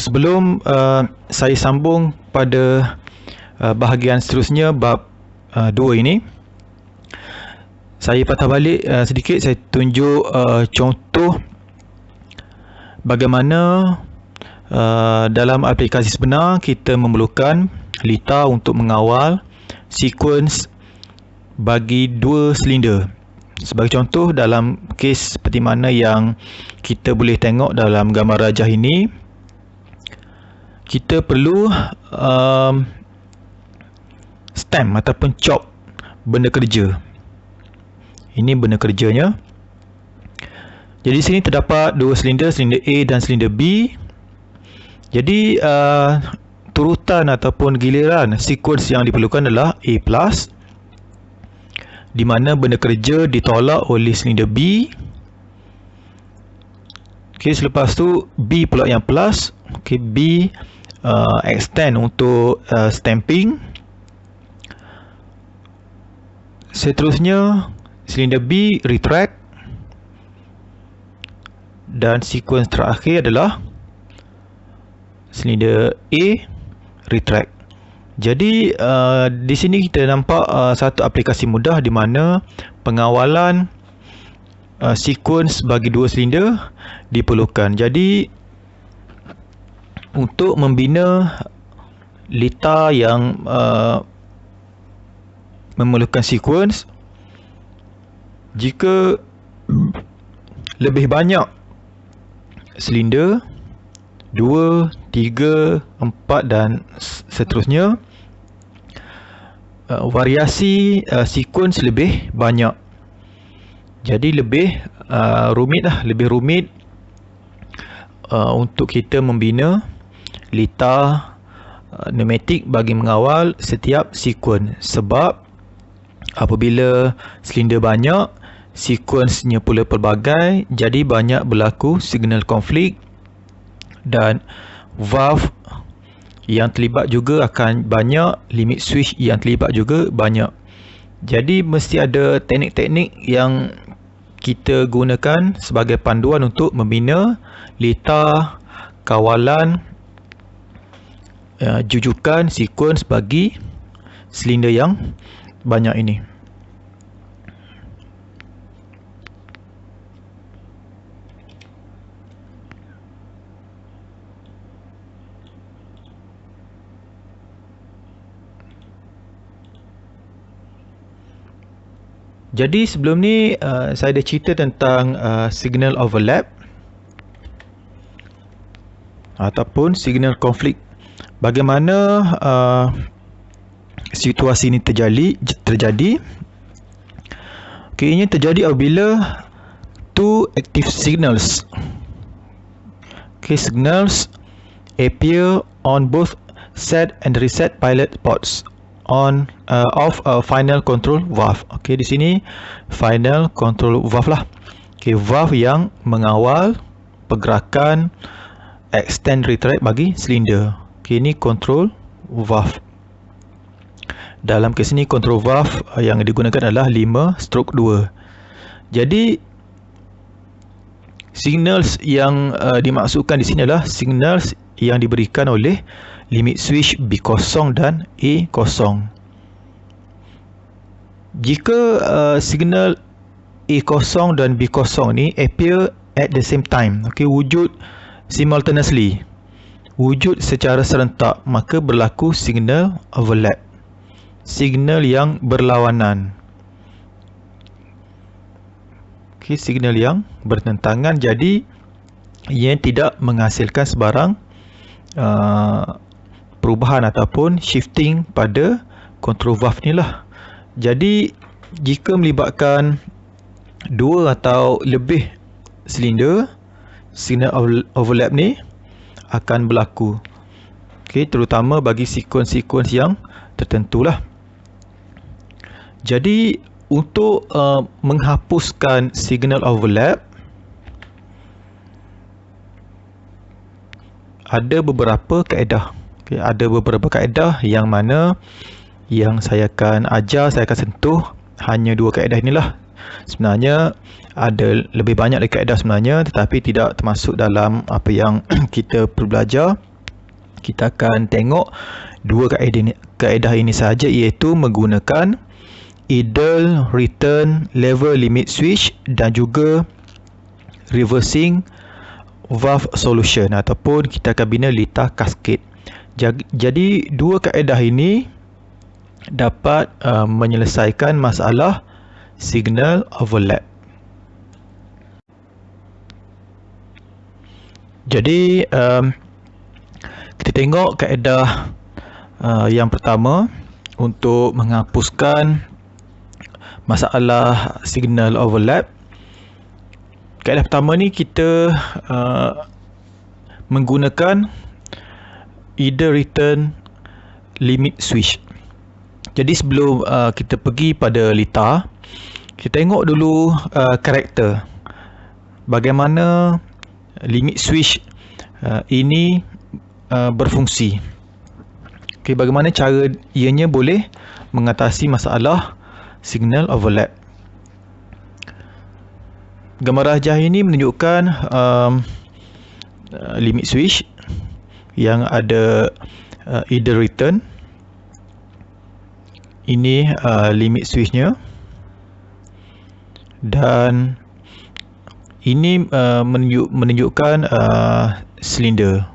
Sebelum saya sambung pada bahagian seterusnya, bab 2 ini, saya patah balik sedikit. Saya tunjuk contoh bagaimana dalam aplikasi sebenar kita memerlukan lita untuk mengawal sekuens bagi dua silinder. Sebagai contoh, dalam kes seperti mana yang kita boleh tengok dalam gambar rajah ini, kita perlu stamp ataupun chop benda kerja. Ini benda kerjanya. Jadi sini terdapat dua silinder, silinder A dan silinder B. Jadi turutan ataupun giliran sekuens yang diperlukan adalah A+, di mana benda kerja ditolak oleh silinder B. Okey, selepas tu B pula yang plus. Okey, B extend untuk stamping. Seterusnya silinder B retract, dan sekuens terakhir adalah silinder A retract. Jadi di sini kita nampak satu aplikasi mudah di mana pengawalan sekuens bagi dua silinder diperlukan. Jadi untuk membina lita yang memerlukan sekuens, jika lebih banyak silinder, 2, 3, 4 dan seterusnya, variasi sekuens lebih banyak. Jadi lebih lebih rumit untuk kita membina lita pneumatik bagi mengawal setiap sekuens. Sebab apabila silinder banyak, sekuensnya pula pelbagai, jadi banyak berlaku signal konflik, dan valve yang terlibat juga akan banyak, limit switch yang terlibat juga banyak. Jadi mesti ada teknik-teknik yang kita gunakan sebagai panduan untuk membina lita kawalan jujukan sekuens bagi silinder yang banyak ini. Jadi sebelum ni saya dah cerita tentang signal overlap ataupun signal konflik. Bagaimana situasi ini terjadi. Okay, ini terjadi apabila two active signals, signals appear on both set and reset pilot ports of a final control valve. Okey, di sini final control valve lah. Okey, valve yang mengawal pergerakan extend retract bagi silinder. Okey, ini control valve. Dalam kes ini control valve yang digunakan adalah 5/2. Jadi signals yang dimaksudkan di sini adalah signals yang diberikan oleh limit switch B0 dan A0. Jika signal A0 dan B0 ni appear at the same time, wujud simultaneously, wujud secara serentak, maka berlaku signal overlap, signal yang berlawanan. Signal yang bertentangan, jadi ia tidak menghasilkan sebarang perubahan ataupun shifting pada control valve ni lah. Jadi jika melibatkan dua atau lebih silinder, signal overlap ni akan berlaku. Terutama bagi sekuens-sekuens yang tertentu lah. Jadi untuk menghapuskan signal overlap, ada beberapa kaedah. Ada beberapa kaedah yang mana yang saya akan ajar, saya akan sentuh hanya dua kaedah inilah. Sebenarnya ada lebih banyak lagi kaedah sebenarnya, tetapi tidak termasuk dalam apa yang kita perlu belajar. kita akan tengok dua kaedah ini sahaja, iaitu menggunakan idle return lever limit switch dan juga reversing valve solution ataupun kita akan bina litah cascade. Jadi dua kaedah ini dapat menyelesaikan masalah signal overlap. Jadi kita tengok kaedah yang pertama untuk menghapuskan masalah signal overlap. Kaedah pertama ni kita menggunakan idle return limit switch. Jadi sebelum kita pergi pada litah, kita tengok dulu karakter bagaimana limit switch ini berfungsi. Okay, bagaimana cara ianya boleh mengatasi masalah signal overlap. Gambar rajah ini menunjukkan limit switch yang ada idle return. Ini limit switchnya, dan ini menunjukkan silinder.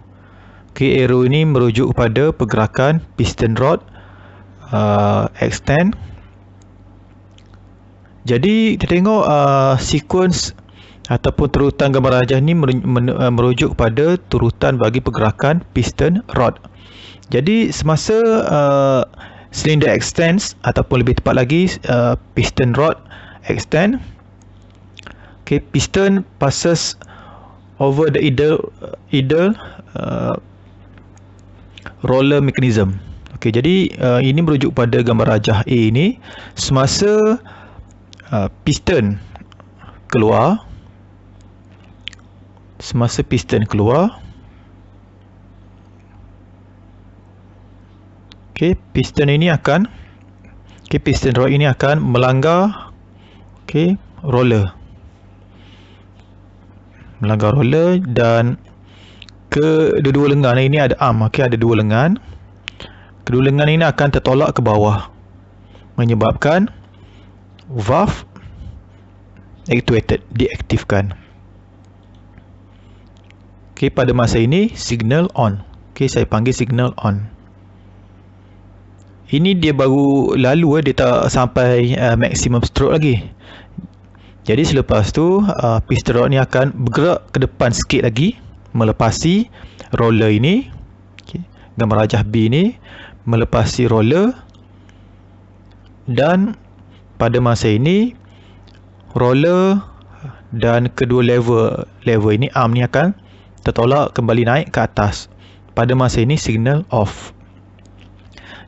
Okay, arrow ini merujuk kepada pergerakan piston rod extend. Jadi kita tengok sequence ataupun turutan gambar rajah ini merujuk kepada turutan bagi pergerakan piston rod. Jadi semasa cylinder extends ataupun lebih tepat lagi piston rod extend, okay, piston passes over the idle roller mechanism. Okay, jadi ini merujuk pada gambar rajah A ini. Semasa piston keluar, okay, piston rod ini akan melanggar roller. Dan kedua lengan ini ada arm, ada dua lengan. Kedua lengan ini akan tertolak ke bawah, menyebabkan valve activated, diaktifkan. Okay, pada masa ini signal on. Okay, saya panggil signal on. Ini dia baru lalu, dia tak sampai maximum stroke lagi. Jadi selepas tu piston rod ni akan bergerak ke depan sikit lagi, melepasi roller ini. Okay, gambar rajah B ni melepasi roller, dan pada masa ini roller dan kedua lever ini, arm ni akan tertolak kembali naik ke atas. Pada masa ini signal off.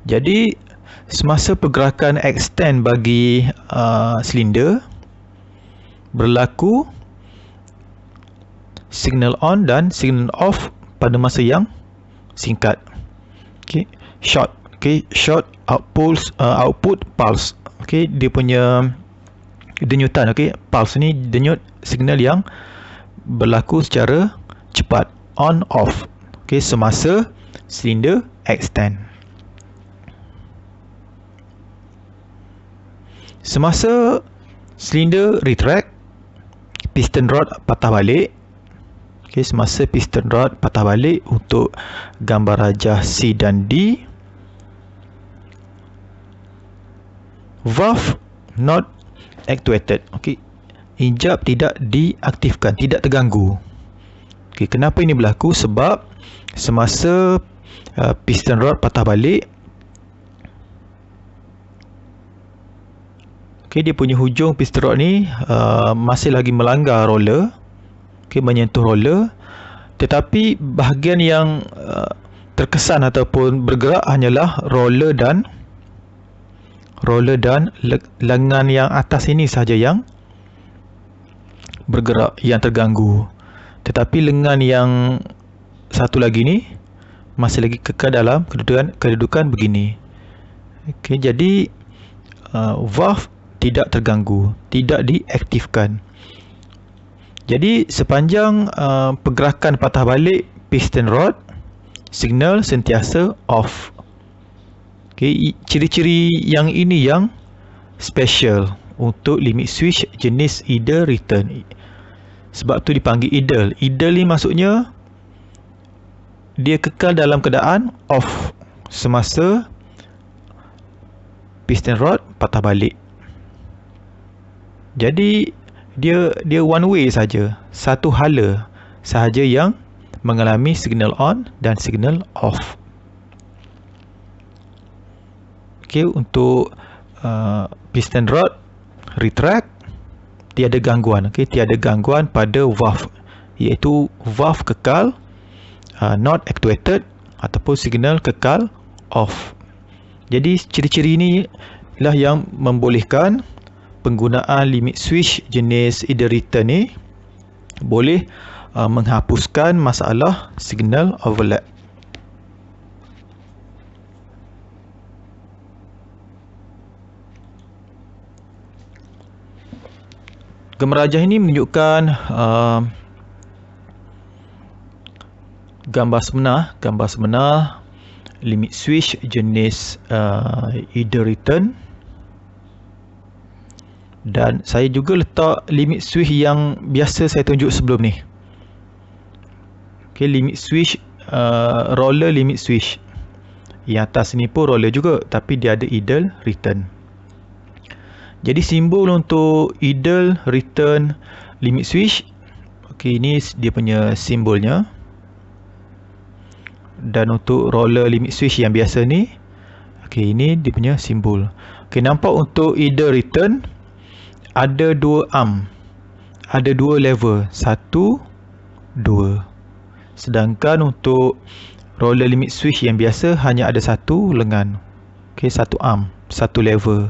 Jadi semasa pergerakan extend bagi silinder, berlaku signal on dan signal off pada masa yang singkat. Okay, short output pulse. Okay, dia punya denyutan. Okay, pulse ni denyut signal yang berlaku secara cepat, on off. Okay, semasa silinder extend. Semasa silinder retract, piston rod patah balik. Okay, semasa piston rod patah balik untuk gambar rajah C dan D, valve not activated. Okay, hijab tidak diaktifkan, tidak terganggu. Okay, kenapa ini berlaku? Sebab semasa piston rod patah balik, okay, dia punya hujung piston rod ni masih lagi melanggar roller, okay, menyentuh roller, tetapi bahagian yang terkesan ataupun bergerak hanyalah roller dan lengan yang atas ini sahaja yang bergerak, yang terganggu. Tetapi lengan yang satu lagi ni masih lagi kekal dalam kedudukan begini. Okay, jadi valve tidak terganggu, tidak diaktifkan. Jadi sepanjang pergerakan patah balik piston rod, signal sentiasa off. Okay, ciri-ciri yang ini yang special untuk limit switch jenis idle return. Sebab tu dipanggil idle. Idle ni maksudnya dia kekal dalam keadaan off semasa piston rod patah balik. Jadi dia one way saja, satu hala sahaja yang mengalami signal on dan signal off. Okay, untuk piston rod retract tiada gangguan. Okay, tiada gangguan pada valve, iaitu valve kekal not actuated ataupun signal kekal off. Jadi ciri-ciri ini lah yang membolehkan penggunaan limit switch jenis idle return ni boleh menghapuskan masalah signal overlap. Gambar rajah ini menunjukkan gambar sebenar limit switch jenis idle return, dan saya juga letak limit switch yang biasa saya tunjuk sebelum ni. Okay, limit switch roller limit switch. Yang atas ni pun roller juga, tapi dia ada idle return. Jadi simbol untuk idle return limit switch, okay, ini dia punya simbolnya. Dan untuk roller limit switch yang biasa ni, okay, ini dia punya simbol. Okay, nampak untuk idle return ada dua arm, ada dua level, 1, 2. Sedangkan untuk roller limit switch yang biasa hanya ada satu lengan. Okay, satu arm, satu level.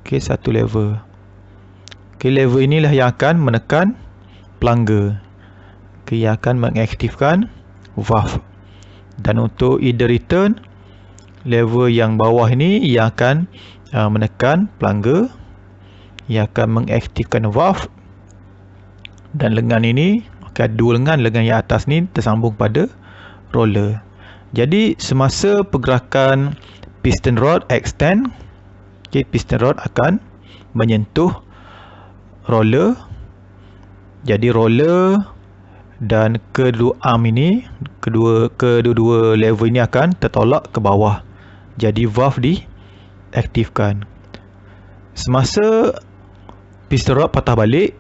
Okay, satu level. Okay, level inilah yang akan menekan pelangga. Okay, yang akan mengaktifkan valve. Dan untuk idle return, level yang bawah ini yang akan menekan pelangga, yang akan mengaktifkan valve. Dan lengan ini, okay, ada dua lengan. Lengan yang atas ni tersambung pada roller. Jadi semasa pergerakan piston rod extend, okay, piston rod akan menyentuh roller. Jadi roller dan kedua arm ini, kedua-dua level ini akan tertolak ke bawah. Jadi valve diaktifkan. Semasa piston rod patah balik,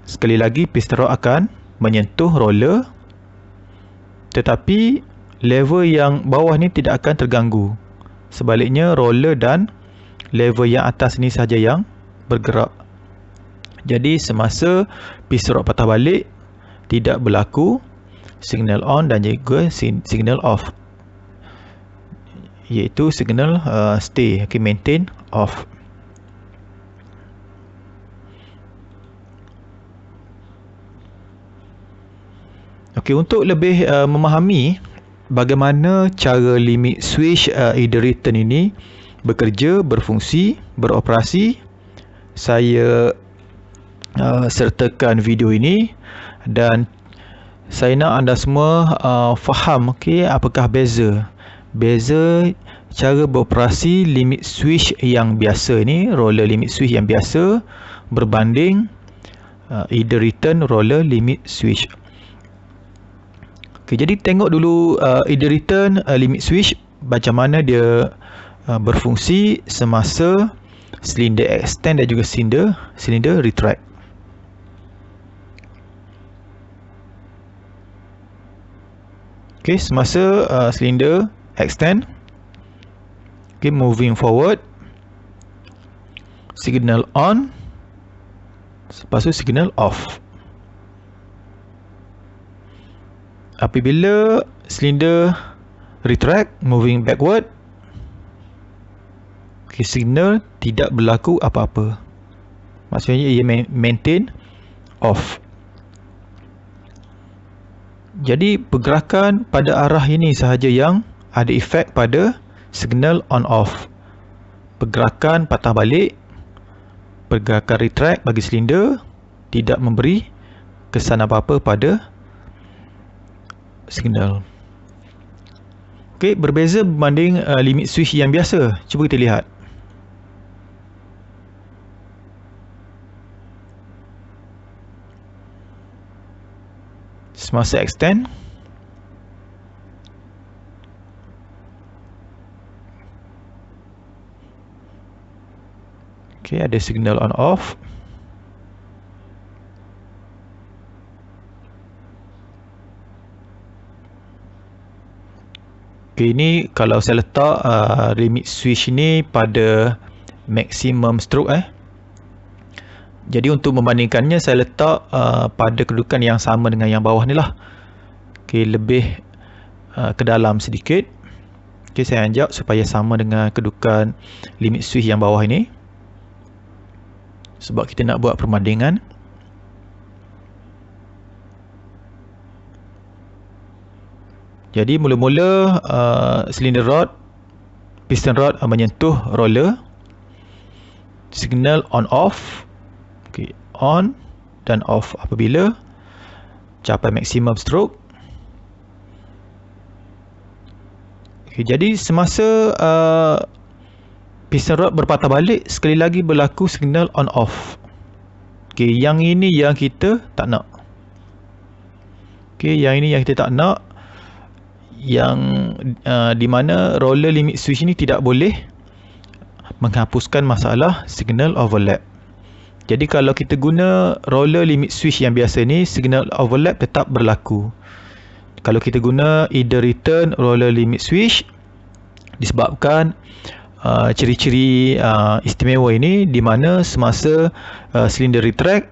sekali lagi piston rod akan menyentuh roller, tetapi level yang bawah ni tidak akan terganggu. Sebaliknya roller dan level yang atas ni saja yang bergerak. Jadi semasa piston rod patah balik, tidak berlaku signal on dan juga signal off, iaitu signal stay, okay, maintain off. Okay, untuk lebih memahami bagaimana cara limit switch idle return ini bekerja, berfungsi, beroperasi, saya sertakan video ini dan saya nak anda semua faham, okay, apakah beza cara beroperasi limit switch yang biasa ni, roller limit switch yang biasa berbanding idle return roller limit switch. Okay, jadi tengok dulu idle return limit switch macam mana dia berfungsi semasa silinder extend dan juga silinder retract. Okay, semasa silinder extend, okay, moving forward, signal on, lepas tu signal off. Apabila silinder retract, moving backward, okay, signal tidak berlaku apa-apa. Maksudnya ia maintain off. Jadi pergerakan pada arah ini sahaja yang ada efek pada signal on off. Pergerakan patah balik, pergerakan retract bagi silinder tidak memberi kesan apa-apa pada signal. Okey, berbeza berbanding limit switch yang biasa. Cuba kita lihat. Semasa extend, okey, ada signal on off. Okey, ini kalau saya letak limit switch ni pada maximum stroke Jadi untuk membandingkannya saya letak pada kedudukan yang sama dengan yang bawah ni lah. Okey, lebih ke dalam sedikit. Okey, saya anjak supaya sama dengan kedudukan limit switch yang bawah ini. Sebab kita nak buat perbandingan. Jadi mula-mula silinder rod, piston rod menyentuh roller. Signal on off. Okay, on dan off apabila capai maksimum stroke. Okay, jadi semasa piston rod berpatah balik, sekali lagi berlaku signal on off. Okay, yang ini yang kita tak nak. Okay, yang ini yang kita tak nak. Yang di mana roller limit switch ini tidak boleh menghapuskan masalah signal overlap. Jadi kalau kita guna roller limit switch yang biasa ni, signal overlap tetap berlaku. Kalau kita guna either return roller limit switch, disebabkan ciri-ciri istimewa ini di mana semasa silinder retract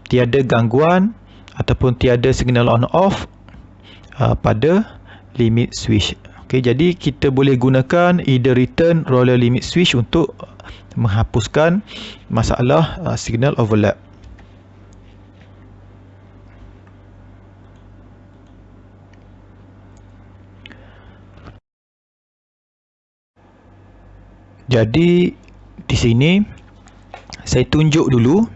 tiada gangguan ataupun tiada signal on off pada limit switch. Okey, jadi kita boleh gunakan either return roller limit switch untuk menghapuskan masalah signal overlap. Jadi di sini saya tunjuk dulu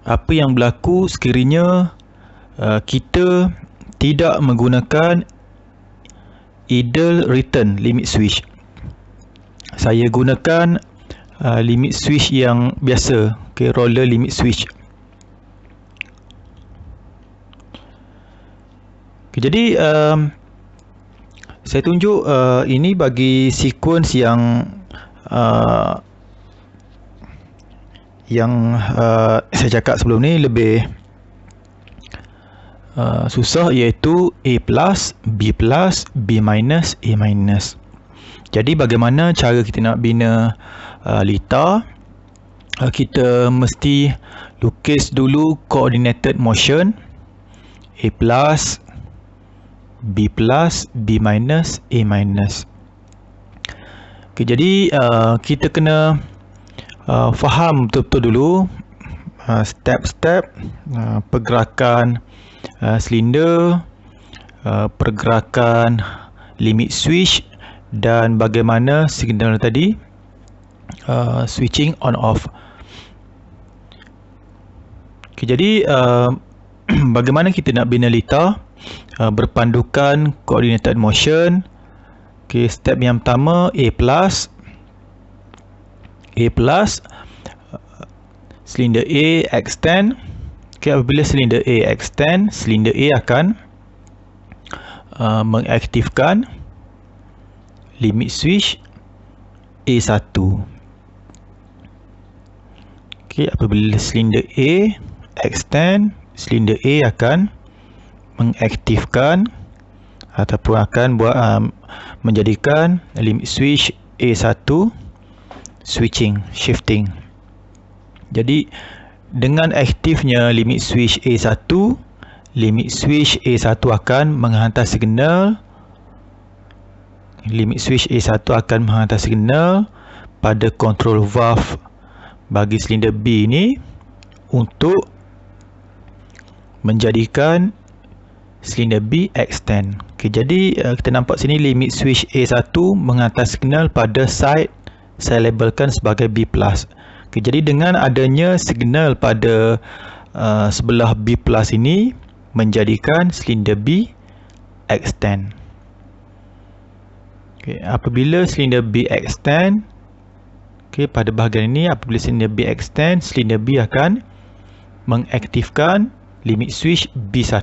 apa yang berlaku sekiranya kita tidak menggunakan idle return limit switch. Saya gunakan limit switch yang biasa, okay, roller limit switch. Okay, jadi saya tunjuk ini bagi sequence yang saya cakap sebelum ni lebih susah, iaitu A+, B+, B-, A-. Jadi bagaimana cara kita nak bina lita? Kita mesti lukis dulu coordinated motion A+, B+, B-, A-. Okay, jadi kita kena faham betul-betul dulu step-step pergerakan silinder, pergerakan limit switch dan bagaimana signal tadi switching on off. Okay, jadi bagaimana kita nak bina lita berpandukan coordinated motion. Okay, step yang pertama A+, silinder A extend. Okay, apabila silinder A extend, silinder A akan mengaktifkan limit switch A1. Okay, apabila silinder A extend, silinder A akan mengaktifkan ataupun akan buat menjadikan limit switch A1 shifting. Jadi dengan aktifnya limit switch A1, limit switch A1 akan menghantar signal. Limit switch A1 akan menghantar signal pada control valve bagi silinder B ini untuk menjadikan silinder B extend. Okay, jadi kita nampak sini limit switch A1 menghantar signal pada side saya labelkan sebagai B+. Okay, jadi dengan adanya signal pada sebelah B+ ini menjadikan silinder B extend. Okay, apabila silinder B extend, okay, pada bahagian ini apabila silinder B extend, silinder B akan mengaktifkan limit switch B1.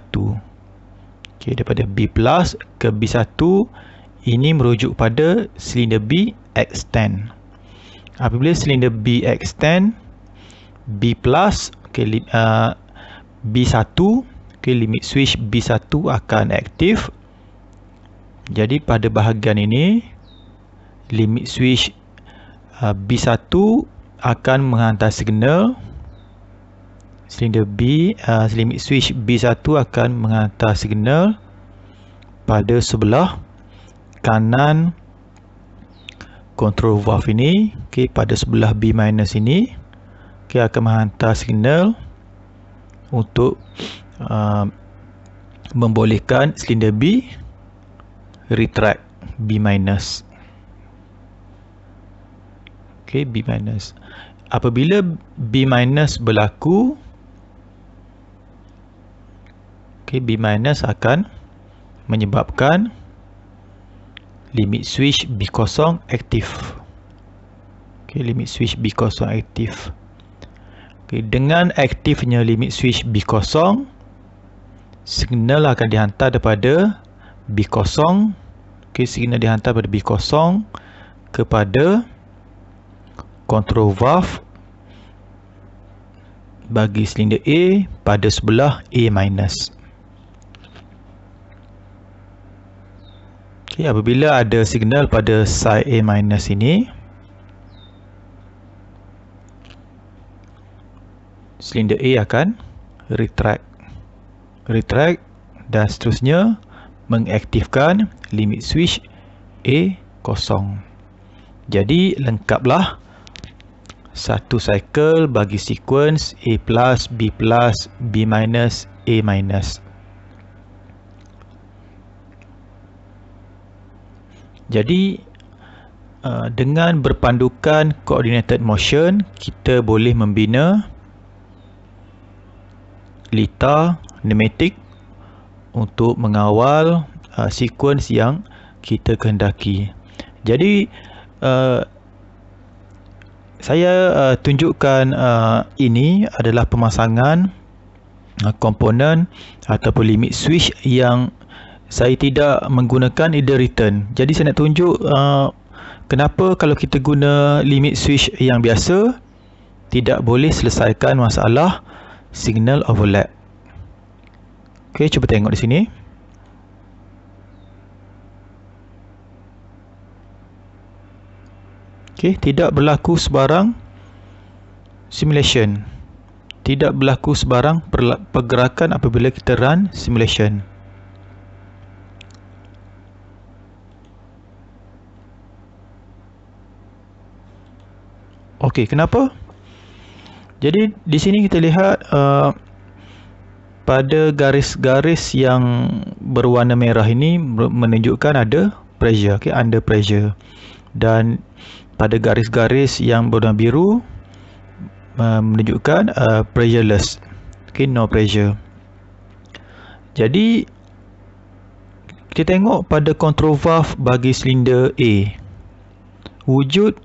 Okay, daripada B plus ke B1, ini merujuk pada silinder B extend. Apabila silinder B extend, B plus, okay, B1, okay, limit switch B1 akan aktif. Jadi pada bahagian ini limit switch B1 akan menghantar signal. Silinder B, limit switch B1 akan menghantar signal pada sebelah kanan control valve ini. Okay, pada sebelah B minus ini, okay, akan menghantar signal untuk membolehkan silinder B retract B minus. Okay, B minus. Apabila B minus berlaku, okay, B minus akan menyebabkan limit switch B0 aktif. Okay, limit switch B0 aktif. Okay, dengan aktifnya limit switch B0, signal akan dihantar daripada B0. Okay, signal dihantar pada B0 kepada control valve bagi silinder A pada sebelah A minus. Okay, apabila ada signal pada side A minus ini, silinder A akan retract dan seterusnya mengaktifkan limit switch A0. Jadi lengkaplah satu cycle bagi sequence A plus, B plus, B minus, A minus. Jadi dengan berpandukan coordinated motion, kita boleh membina lita pneumatik untuk mengawal sequence yang kita kehendaki. Jadi saya tunjukkan ini adalah pemasangan komponen ataupun limit switch yang saya tidak menggunakan either return. Jadi saya nak tunjuk kenapa kalau kita guna limit switch yang biasa tidak boleh selesaikan masalah signal overlap. Okey, cuba tengok di sini. Okey, tidak berlaku sebarang simulation. Tidak berlaku sebarang pergerakan apabila kita run simulation. Okey, kenapa? Jadi di sini kita lihat pada garis-garis yang berwarna merah ini menunjukkan ada pressure, okay, under pressure. Dan pada garis-garis yang berwarna biru menunjukkan pressureless, okay, no pressure. Jadi kita tengok pada control valve bagi silinder A, wujud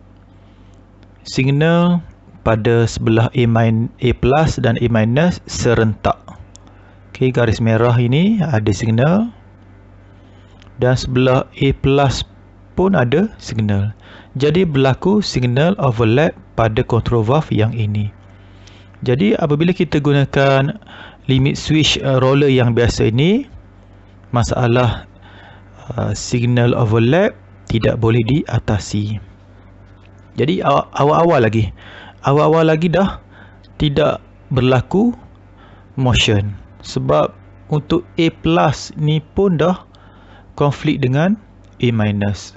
signal pada sebelah A plus dan A minus serentak. Okay, garis merah ini ada signal dan sebelah A plus pun ada signal. Jadi berlaku signal overlap pada control valve yang ini. Jadi apabila kita gunakan limit switch roller yang biasa ini, masalah signal overlap tidak boleh diatasi. Jadi awal-awal lagi dah tidak berlaku motion. Sebab untuk A plus ni pun dah konflik dengan A minus.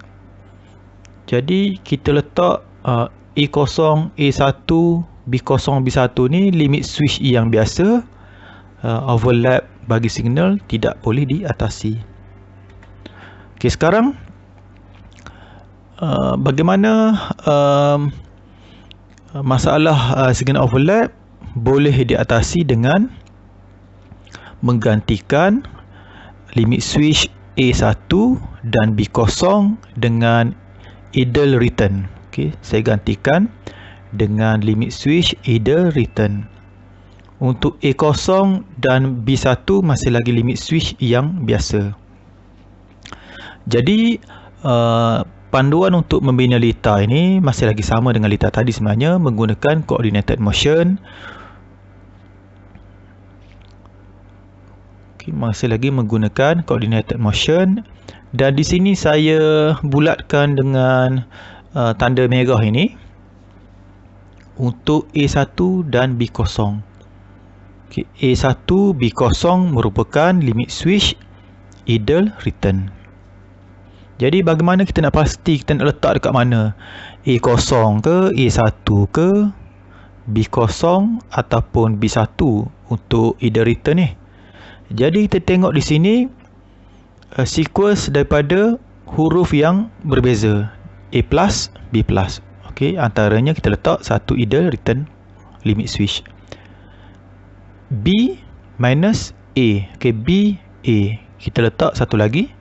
Jadi kita letak A0, A1, B0, B1 ni limit switch yang biasa. Overlap bagi signal tidak boleh diatasi. Okey, sekarang bagaimana masalah signal overlap boleh diatasi dengan menggantikan limit switch A1 dan B0 dengan idle return. Okey, saya gantikan dengan limit switch idle return. Untuk A0 dan B1 masih lagi limit switch yang biasa. Jadi panduan untuk membina lita ini masih lagi sama dengan lita tadi sebenarnya, menggunakan coordinated motion. Okay, masih lagi menggunakan coordinated motion, dan di sini saya bulatkan dengan tanda merah ini untuk A1 dan B0. Okay, A1, B0 merupakan limit switch idle return. Jadi bagaimana kita nak pasti kita nak letak dekat mana? A0 ke, A1 ke, B0 ataupun B1 untuk idle return ni. Jadi kita tengok di sini sequence daripada huruf yang berbeza, A+, B+. Okey, antaranya kita letak satu idle return limit switch. B minus A. Okey, B, A. Kita letak satu lagi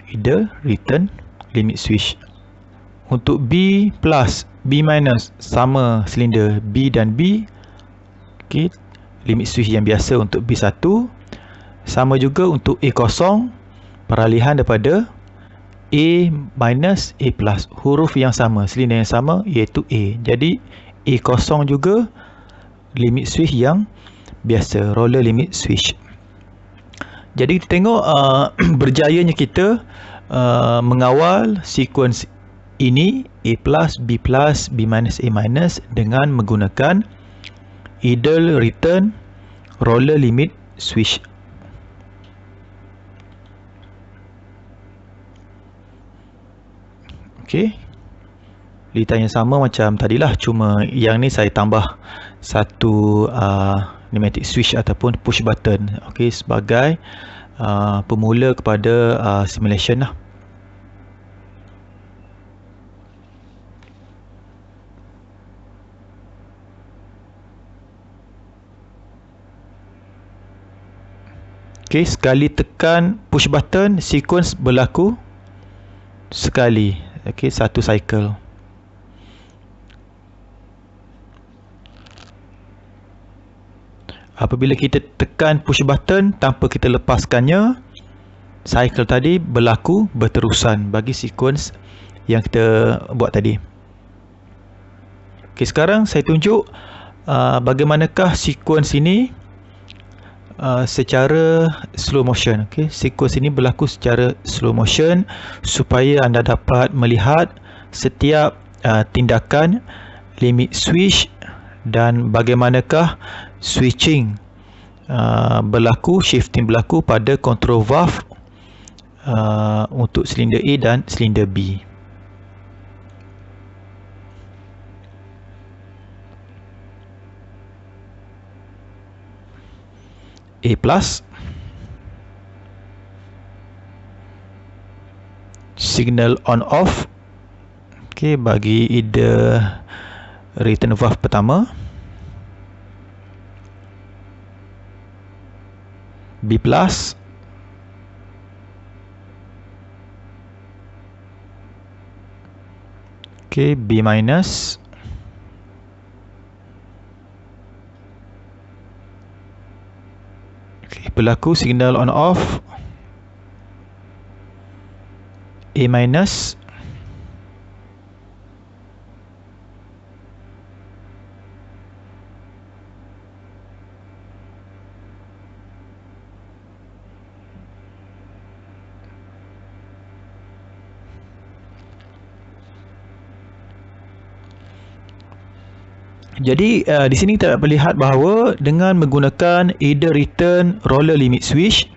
idle return limit switch. Untuk B plus, B minus, sama silinder B dan B. Okey, limit switch yang biasa untuk B1. Sama juga untuk A0, peralihan daripada A minus A plus, huruf yang sama, silinder yang sama, iaitu A. Jadi A0 juga limit switch yang biasa, roller limit switch. Jadi kita tengok berjayanya kita mengawal sequence ini A plus, B plus, B minus, A minus dengan menggunakan idle return roller limit switch. Okey, lita yang sama macam tadilah, cuma yang ni saya tambah satu pneumatic switch ataupun push button. Okey, sebagai pemula kepada simulation lah. Okey, sekali tekan push button, sequence berlaku sekali. Okey, satu cycle. Apabila kita tekan push button tanpa kita lepaskannya, cycle tadi berlaku berterusan bagi sequence yang kita buat tadi. Okey, sekarang saya tunjuk bagaimanakah sequence ini secara slow motion. Okey, sequence ini berlaku secara slow motion supaya anda dapat melihat setiap tindakan limit switch dan bagaimanakah switching berlaku, shifting berlaku pada control valve untuk silinder A dan silinder B. A plus, signal on off. Okey, bagi idle return valve pertama. B plus, okey, B minus, okey, berlaku signal on off. A minus, jadi di sini kita dapat lihat bahawa dengan menggunakan idle return roller limit switch,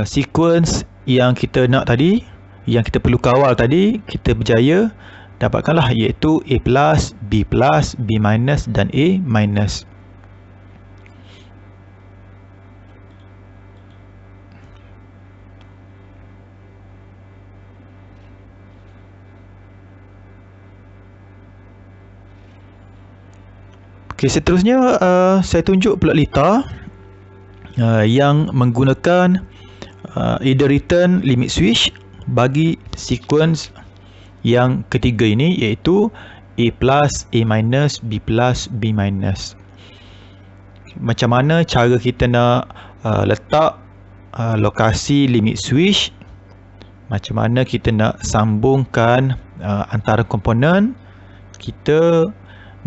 sequence yang kita nak tadi, yang kita perlu kawal tadi, kita berjaya dapatkanlah, iaitu A plus, B minus dan A minus. Okey, seterusnya saya tunjuk pula lita yang menggunakan either return limit switch bagi sequence yang ketiga ini, iaitu A plus, A minus, B plus, B minus. Macam mana cara kita nak letak lokasi limit switch, macam mana kita nak sambungkan antara komponen, kita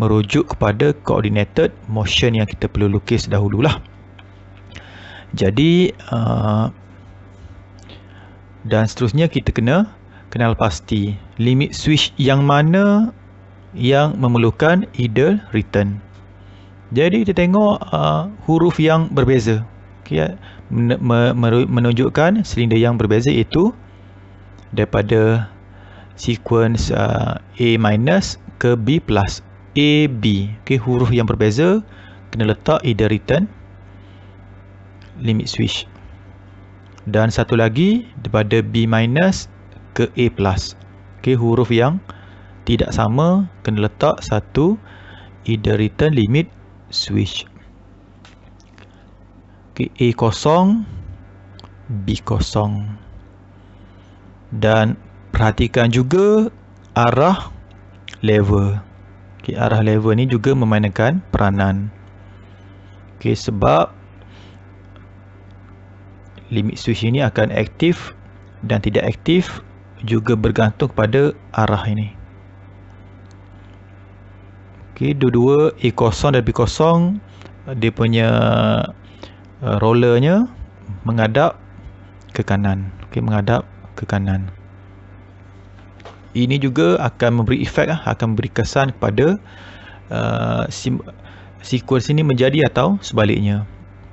merujuk kepada coordinated motion yang kita perlu lukis dahululah. Jadi dan seterusnya kita kena kenal pasti limit switch yang mana yang memerlukan either return. Jadi kita tengok huruf yang berbeza, okay, menunjukkan silinder yang berbeza, iaitu daripada sequence A minus ke B plus, A, B, okay, huruf yang berbeza kena letak either return limit switch. Dan satu lagi daripada B minus ke A plus, okay, huruf yang tidak sama kena letak satu either return limit switch. Okay, A kosong, B kosong. Dan perhatikan juga arah lever. Okay, arah lever ni juga memainkan peranan. Okay, sebab limit switch ini akan aktif dan tidak aktif juga bergantung pada arah ini. Okay, dua-dua A kosong dan B kosong, dia punya rollernya menghadap ke kanan. Okay, menghadap ke kanan. Ini juga akan memberi efek, akan memberi kesan kepada sequence ini menjadi atau sebaliknya.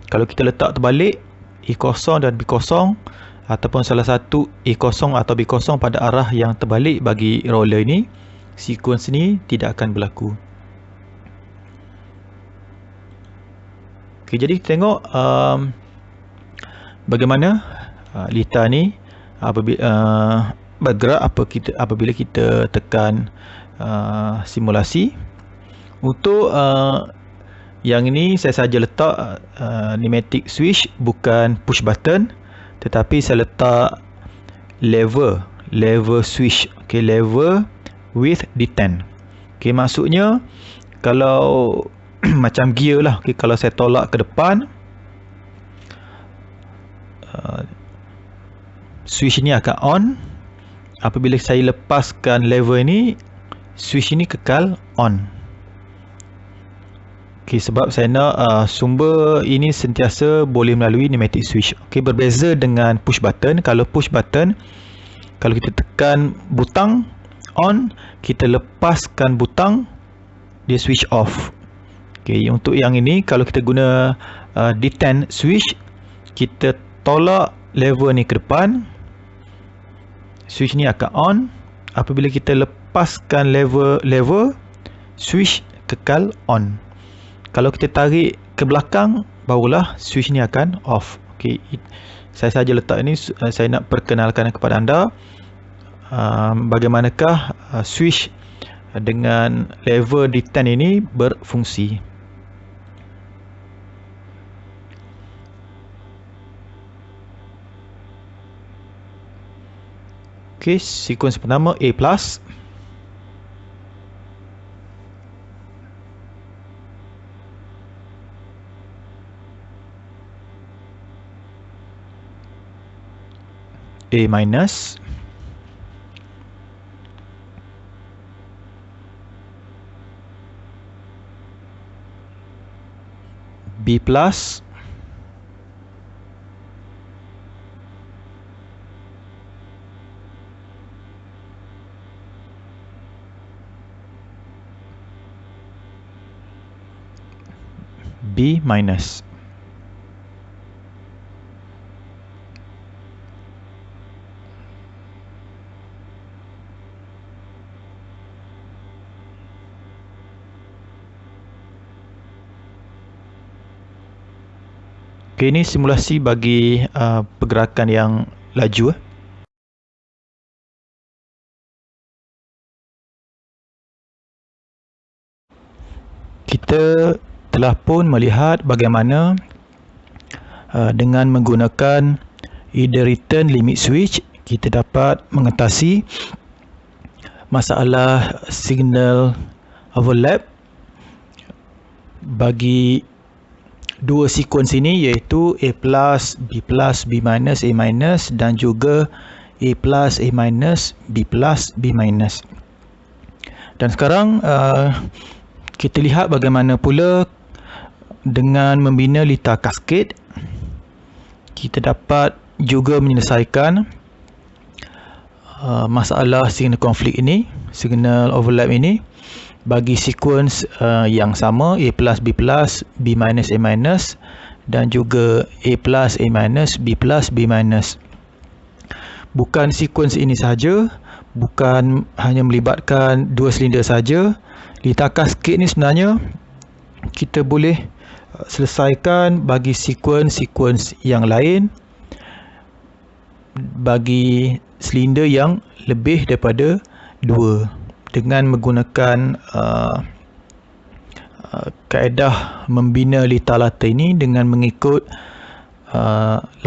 Kalau kita letak terbalik, A kosong dan B kosong, ataupun salah satu A kosong atau B kosong pada arah yang terbalik bagi roller ini, sequence ini tidak akan berlaku. Okay, jadi kita tengok bagaimana lita ni bergerak apabila kita tekan simulasi. Untuk yang ini saya saja letak pneumatic switch, bukan push button, tetapi saya letak lever switch. Okay, lever with detent. Okay, maksudnya kalau macam gear lah. Okay, kalau saya tolak ke depan, switch ini akan on. Apabila saya lepaskan lever ini, switch ini kekal on. Okay, sebab saya nak sumber ini sentiasa boleh melalui pneumatic switch. Okay, berbeza dengan push button. Kalau push button, kalau kita tekan butang on, kita lepaskan butang, dia switch off. Okay, untuk yang ini, kalau kita guna detent switch, kita tolak lever ni ke depan, switch ni akan on. Apabila kita lepaskan lever, switch kekal on. Kalau kita tarik ke belakang, barulah switch ni akan off. Okay, saya saja letak ini, saya nak perkenalkan kepada anda bagaimanakah switch dengan lever detent ini berfungsi. Okay, sequence pertama A plus, A minus, B plus, B minus. Okay, ini simulasi bagi pergerakan yang laju. Kita telah pun melihat bagaimana dengan menggunakan either return limit switch, kita dapat mengatasi masalah signal overlap bagi dua sequence ini, iaitu A+, B+, B-, A- dan juga A+, A-, B+, B-. Dan sekarang kita lihat bagaimana pula dengan membina litar cascade kita dapat juga menyelesaikan masalah signal konflik ini, signal overlap ini bagi sequence yang sama, A+, B+, B-, A-, dan juga A+, A-, B+, B-. Bukan sequence ini sahaja, bukan hanya melibatkan dua silinder saja. Litar cascade ni sebenarnya kita boleh selesaikan bagi sequence yang lain, bagi silinder yang lebih daripada dua, dengan menggunakan kaedah membina litar latar ini dengan mengikut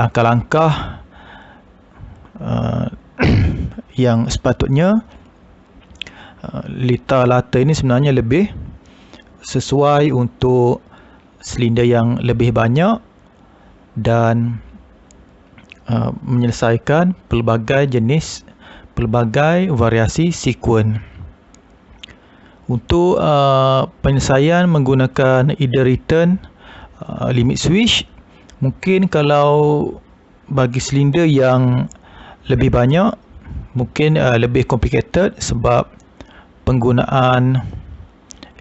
langkah-langkah yang sepatutnya. Litar latar ini sebenarnya lebih sesuai untuk silinder yang lebih banyak dan menyelesaikan pelbagai jenis, pelbagai variasi sequence. Untuk penyelesaian menggunakan either return limit switch, mungkin kalau bagi silinder yang lebih banyak mungkin lebih complicated sebab penggunaan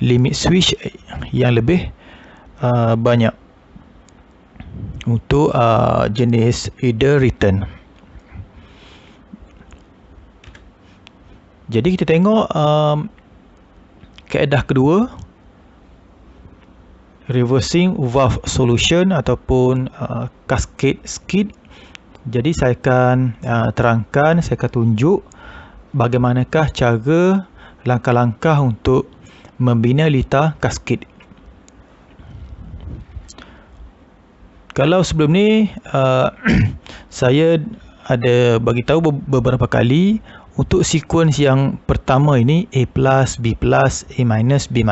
limit switch yang lebih banyak untuk jenis either return. Jadi kita tengok kaedah kedua, reversing valve solution ataupun cascade skid. Jadi saya akan terangkan, saya akan tunjuk bagaimanakah cara langkah-langkah untuk membina litar cascade. Kalau sebelum ni saya ada bagi tahu beberapa kali untuk sequence yang pertama ini, A+, B+, A-, B-,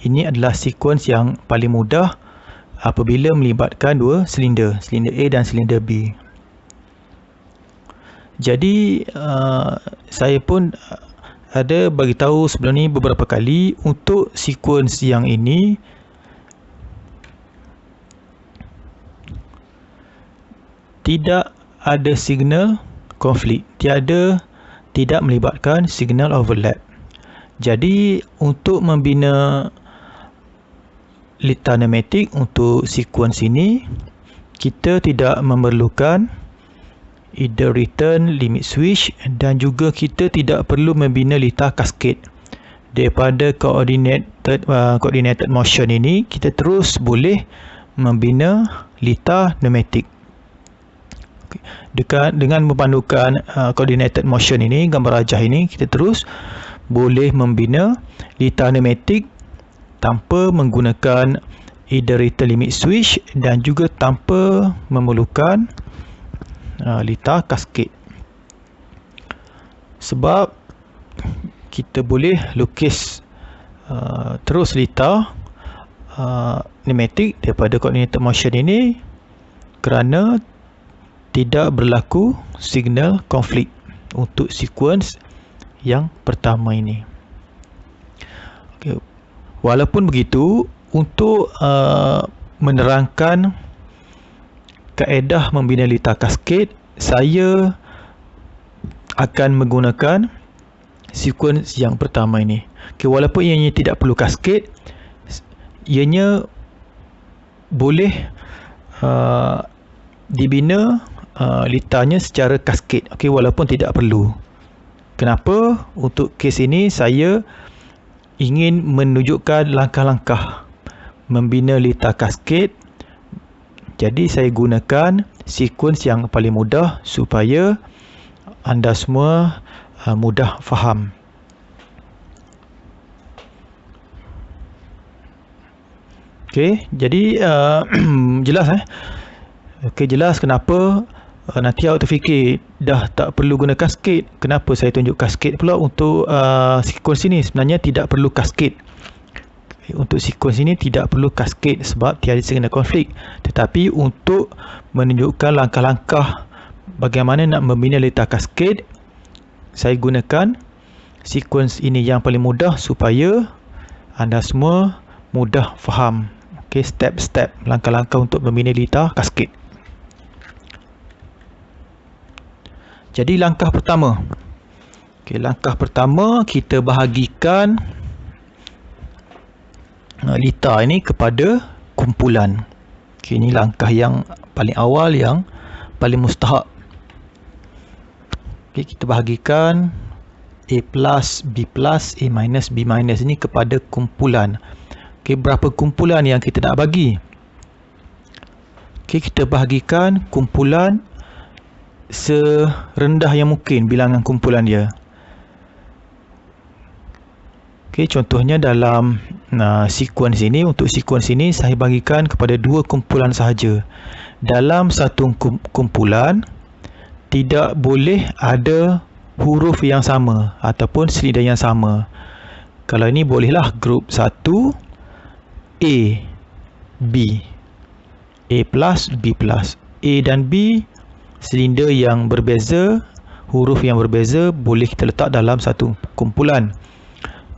ini adalah sequence yang paling mudah apabila melibatkan dua silinder, silinder A dan silinder B. Jadi saya pun ada bagi tahu sebelum ni beberapa kali untuk sequence yang ini tidak ada signal konflik, tidak melibatkan signal overlap. Jadi untuk membina litar pneumatik untuk sequence ini, kita tidak memerlukan either return limit switch dan juga kita tidak perlu membina litar cascade. Daripada coordinated motion ini, kita terus boleh membina litar pneumatik. Dengan memandukan coordinated motion ini, gambar rajah ini, kita terus boleh membina litar pneumatik tanpa menggunakan either return limit switch dan juga tanpa memerlukan litar cascade. Sebab kita boleh lukis terus litar pneumatik daripada coordinated motion ini kerana tidak berlaku signal konflik untuk sequence yang pertama ini. Okay. Walaupun begitu, untuk menerangkan kaedah membina litar cascade, saya akan menggunakan sequence yang pertama ini. Okay, walaupun ianya tidak perlu cascade, ianya boleh dibina litarnya secara cascade. Okay, walaupun tidak perlu. Kenapa? Untuk kes ini saya ingin menunjukkan langkah-langkah membina litar cascade. Jadi saya gunakan sequence yang paling mudah supaya anda semua mudah faham. Okey, jadi jelas Okey, jelas kenapa nanti awak terfikir dah tak perlu guna cascade, kenapa saya tunjuk cascade pula untuk sequence ini? Sebenarnya tidak perlu cascade. Untuk sequence ini tidak perlu cascade sebab tiada kena konflik, tetapi untuk menunjukkan langkah-langkah bagaimana nak membina letak cascade, saya gunakan sequence ini yang paling mudah supaya anda semua mudah faham. Okey, step-step langkah-langkah untuk membina letak cascade. Jadi langkah pertama, langkah pertama kita bahagikan lita ini kepada kumpulan. Ini langkah yang paling awal, yang paling mustahak. Kita bahagikan A plus, B plus, A minus, B minus ini kepada kumpulan. Berapa kumpulan yang kita nak bagi? Kita bahagikan kumpulan serendah yang mungkin bilangan kumpulan dia. Contohnya dalam sequence ini, untuk sequence ini saya bagikan kepada 2 kumpulan sahaja. Dalam satu kumpulan tidak boleh ada huruf yang sama ataupun silinder yang sama. Kalau ini bolehlah grup 1 A, B, A plus, B plus. A dan B silinder yang berbeza, huruf yang berbeza boleh kita letak dalam satu kumpulan.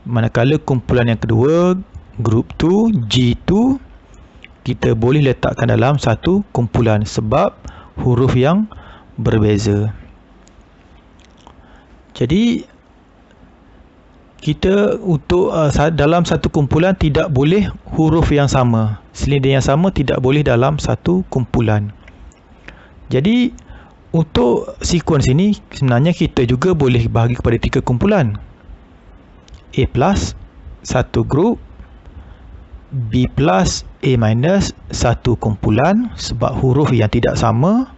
Manakala kumpulan yang kedua, group 2, G2, kita boleh letakkan dalam satu kumpulan sebab huruf yang berbeza. Jadi kita untuk dalam satu kumpulan tidak boleh huruf yang sama, silinder yang sama tidak boleh dalam satu kumpulan. Jadi untuk sequence ini sebenarnya kita juga boleh bahagi kepada 3 kumpulan. A plus, satu grup, B plus, A minus, satu kumpulan sebab huruf yang tidak sama,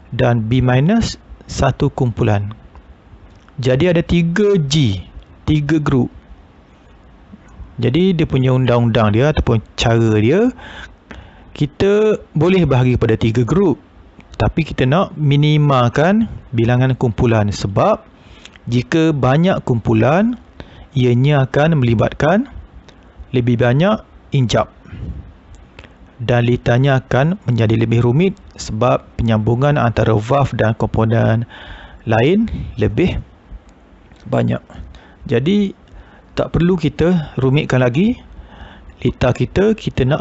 dan B minus, satu kumpulan. Jadi ada 3 G, 3 grup. Jadi dia punya undang-undang dia ataupun cara dia, kita boleh bahagi kepada 3 grup, tapi kita nak minimalkan bilangan kumpulan sebab jika banyak kumpulan, ianya akan melibatkan lebih banyak injap dan litanya akan menjadi lebih rumit sebab penyambungan antara valve dan komponen lain lebih banyak. Jadi tak perlu kita rumitkan lagi lita kita nak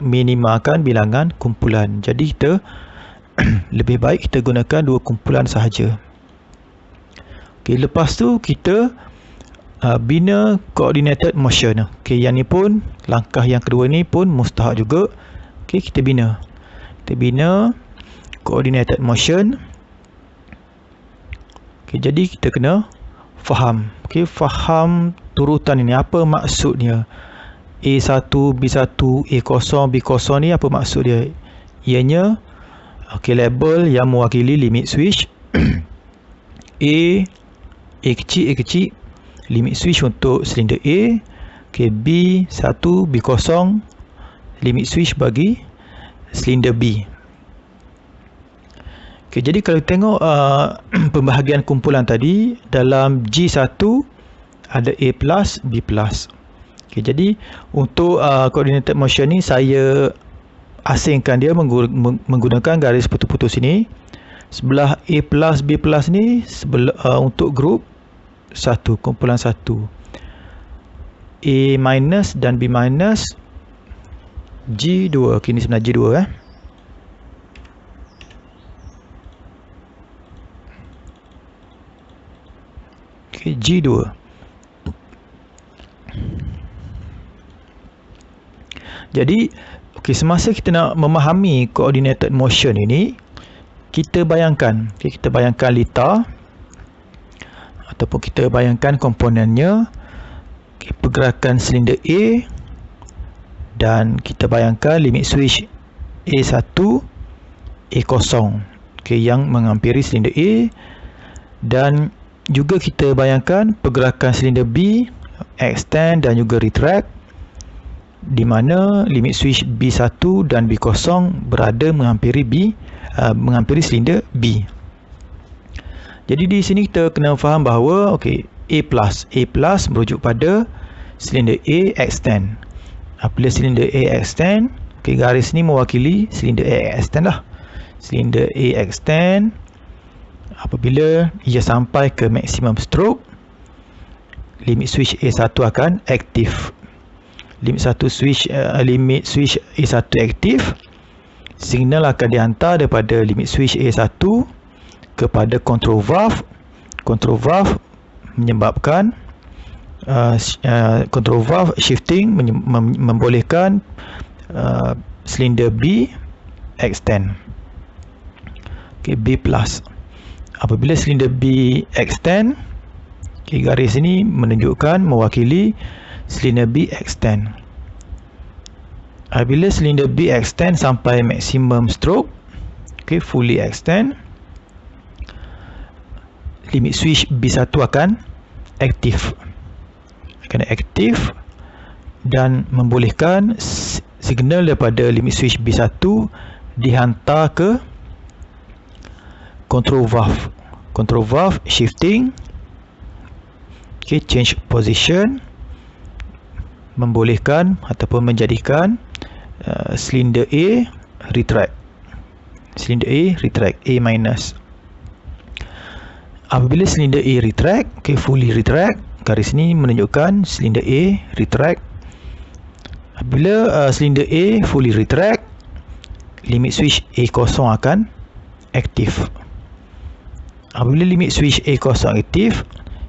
minimalkan bilangan kumpulan. Jadi kita lebih baik kita gunakan 2 kumpulan sahaja. Lepas tu kita bina coordinated motion. Yang ni pun, langkah yang kedua ni pun mustahak juga. Kita bina coordinated motion. Jadi kita kena faham. Faham turutan ini, apa maksudnya? A1, B1, A0, B0 ni apa maksud dia? Ianya label yang mewakili limit switch. A kecil, limit switch untuk silinder A. B1, B0, limit switch bagi silinder B. Jadi kalau tengok pembahagian kumpulan tadi, dalam G1 ada A plus, B plus. Jadi untuk coordinated motion ni saya asingkan dia menggunakan garis putus-putus ini. Sebelah A plus, B plus ni untuk grup 1, kumpulan 1. A minus dan B minus G2. Ini sebenarnya G2 G2. Jadi semasa kita nak memahami coordinated motion ini, kita bayangkan lita ataupun kita bayangkan komponennya, pergerakan silinder A, dan kita bayangkan limit switch A1, A0 yang menghampiri silinder A, dan juga kita bayangkan pergerakan silinder B, extend dan juga retract. di mana limit switch B1 dan B0 berada menghampiri silinder B. Jadi di sini kita kena faham bahawa A plus merujuk pada silinder A extend. Apabila silinder A extend, garis ni mewakili silinder A extend lah. Silinder A extend apabila ia sampai ke maksimum stroke, limit switch A1 akan aktif. Limit switch A1 aktif, signal akan dihantar daripada limit switch A1 kepada control valve. Control valve menyebabkan control valve shifting membolehkan silinder B extend. B plus. Apabila silinder B extend, garis ini menunjukkan mewakili silinder B extend. Apabila silinder B extend sampai maksimum stroke, fully extend, limit switch B1 akan aktif. Dan membolehkan signal daripada limit switch B1 dihantar ke control valve. Control valve shifting, change position, membolehkan ataupun menjadikan silinder A retract. Silinder A retract, A minus. Apabila silinder A retract, fully retract, garis ni menunjukkan silinder A retract. Apabila silinder A fully retract, limit switch A0 akan aktif. Apabila limit switch A0 aktif,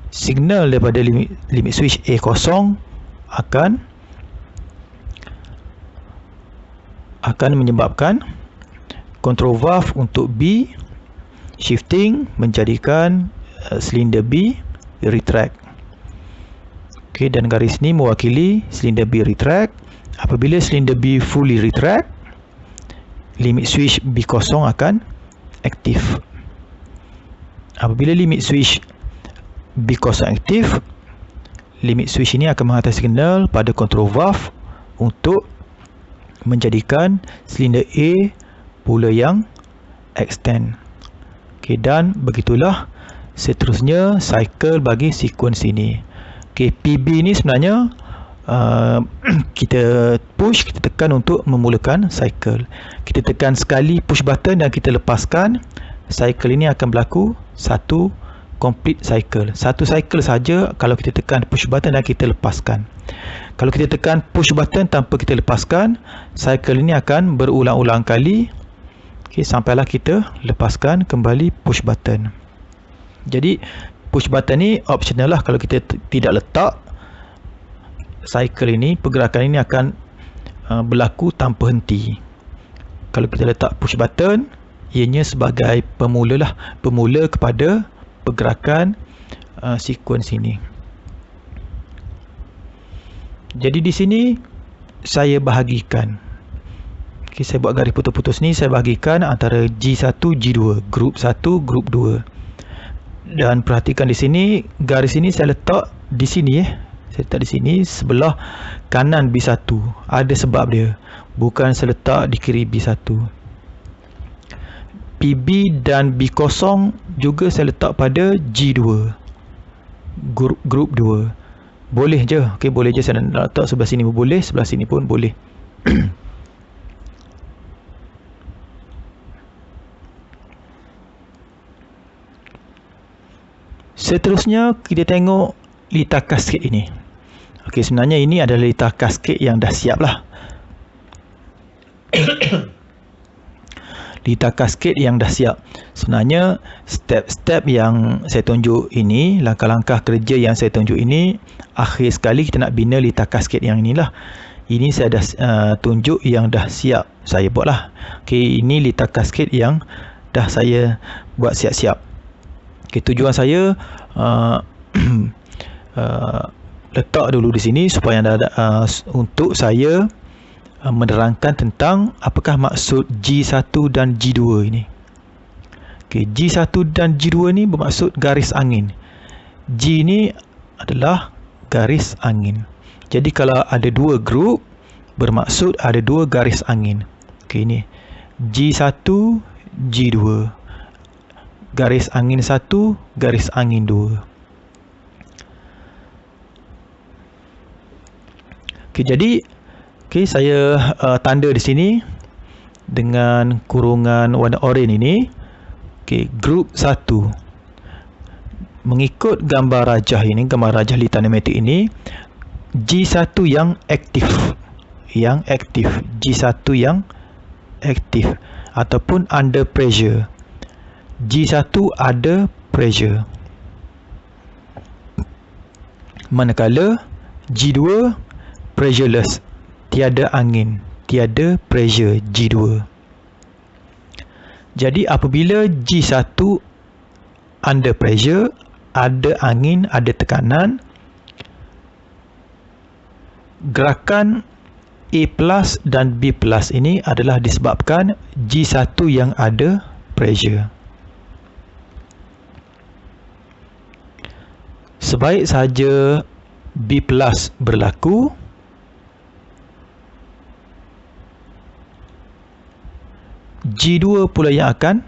signal daripada limit switch A0 akan menyebabkan control valve untuk B shifting menjadikan silinder B retract. Dan garis ni mewakili silinder B retract. Apabila silinder B fully retract, limit switch B0 akan aktif. Apabila limit switch B0 aktif, limit switch ini akan menghantar signal pada control valve untuk menjadikan silinder A pula yang extend. Dan begitulah seterusnya cycle bagi sequence ini. PB ni sebenarnya kita tekan untuk memulakan cycle. Kita tekan sekali push button dan kita lepaskan, cycle ini akan berlaku satu complete cycle. Satu cycle saja kalau kita tekan push button dan kita lepaskan. Kalau kita tekan push button tanpa kita lepaskan, cycle ini akan berulang-ulang kali, sampailah kita lepaskan kembali push button. Jadi push button ni optional lah. Kalau kita tidak letak, cycle ini, pergerakan ini akan berlaku tanpa henti. Kalau kita letak push button, ianya sebagai pemula kepada pergerakan sequence ini. Jadi di sini saya bahagikan, saya buat garis putus-putus ni, saya bahagikan antara G1, G2, group 1, group 2. Dan perhatikan di sini, garis ini saya letak di sini Saya letak di sini sebelah kanan B1. Ada sebab dia. Bukan saya letak di kiri B1. PB dan B0 juga saya letak pada G2. Group 2. Boleh je. Boleh je saya nak letak sebelah sini pun boleh, sebelah sini pun boleh. Seterusnya kita tengok litar kaskade ini. Sebenarnya ini adalah litar kaskade yang dah siap lah. Litar kaskade yang dah siap. Sebenarnya step-step yang saya tunjuk ini, langkah-langkah kerja yang saya tunjuk ini, akhir sekali kita nak bina litar kaskade yang inilah. Ini saya dah tunjuk yang dah siap saya buat lah. Ini litar kaskade yang dah saya buat siap-siap. Tujuan saya letak dulu di sini supaya untuk saya menerangkan tentang apakah maksud G1 dan G2 ini. G1 dan G2 ini bermaksud garis angin. G ini adalah garis angin. Jadi kalau ada dua grup, bermaksud ada dua garis angin. Okey, ni G1, G2. Garis angin 1, garis angin 2. Okey, jadi saya tanda di sini dengan kurungan warna oranye ini. Okey, grup 1. Mengikut gambar rajah ini, gambar rajah lita pneumatik ini, G1 yang aktif. G1 yang aktif ataupun under pressure. G1 ada pressure. Manakala G2 pressureless, tiada angin, tiada pressure G2. Jadi apabila G1 under pressure, ada angin, ada tekanan, gerakan A plus dan B plus ini adalah disebabkan G1 yang ada pressure. Sebaik sahaja B plus berlaku, G2 pula yang akan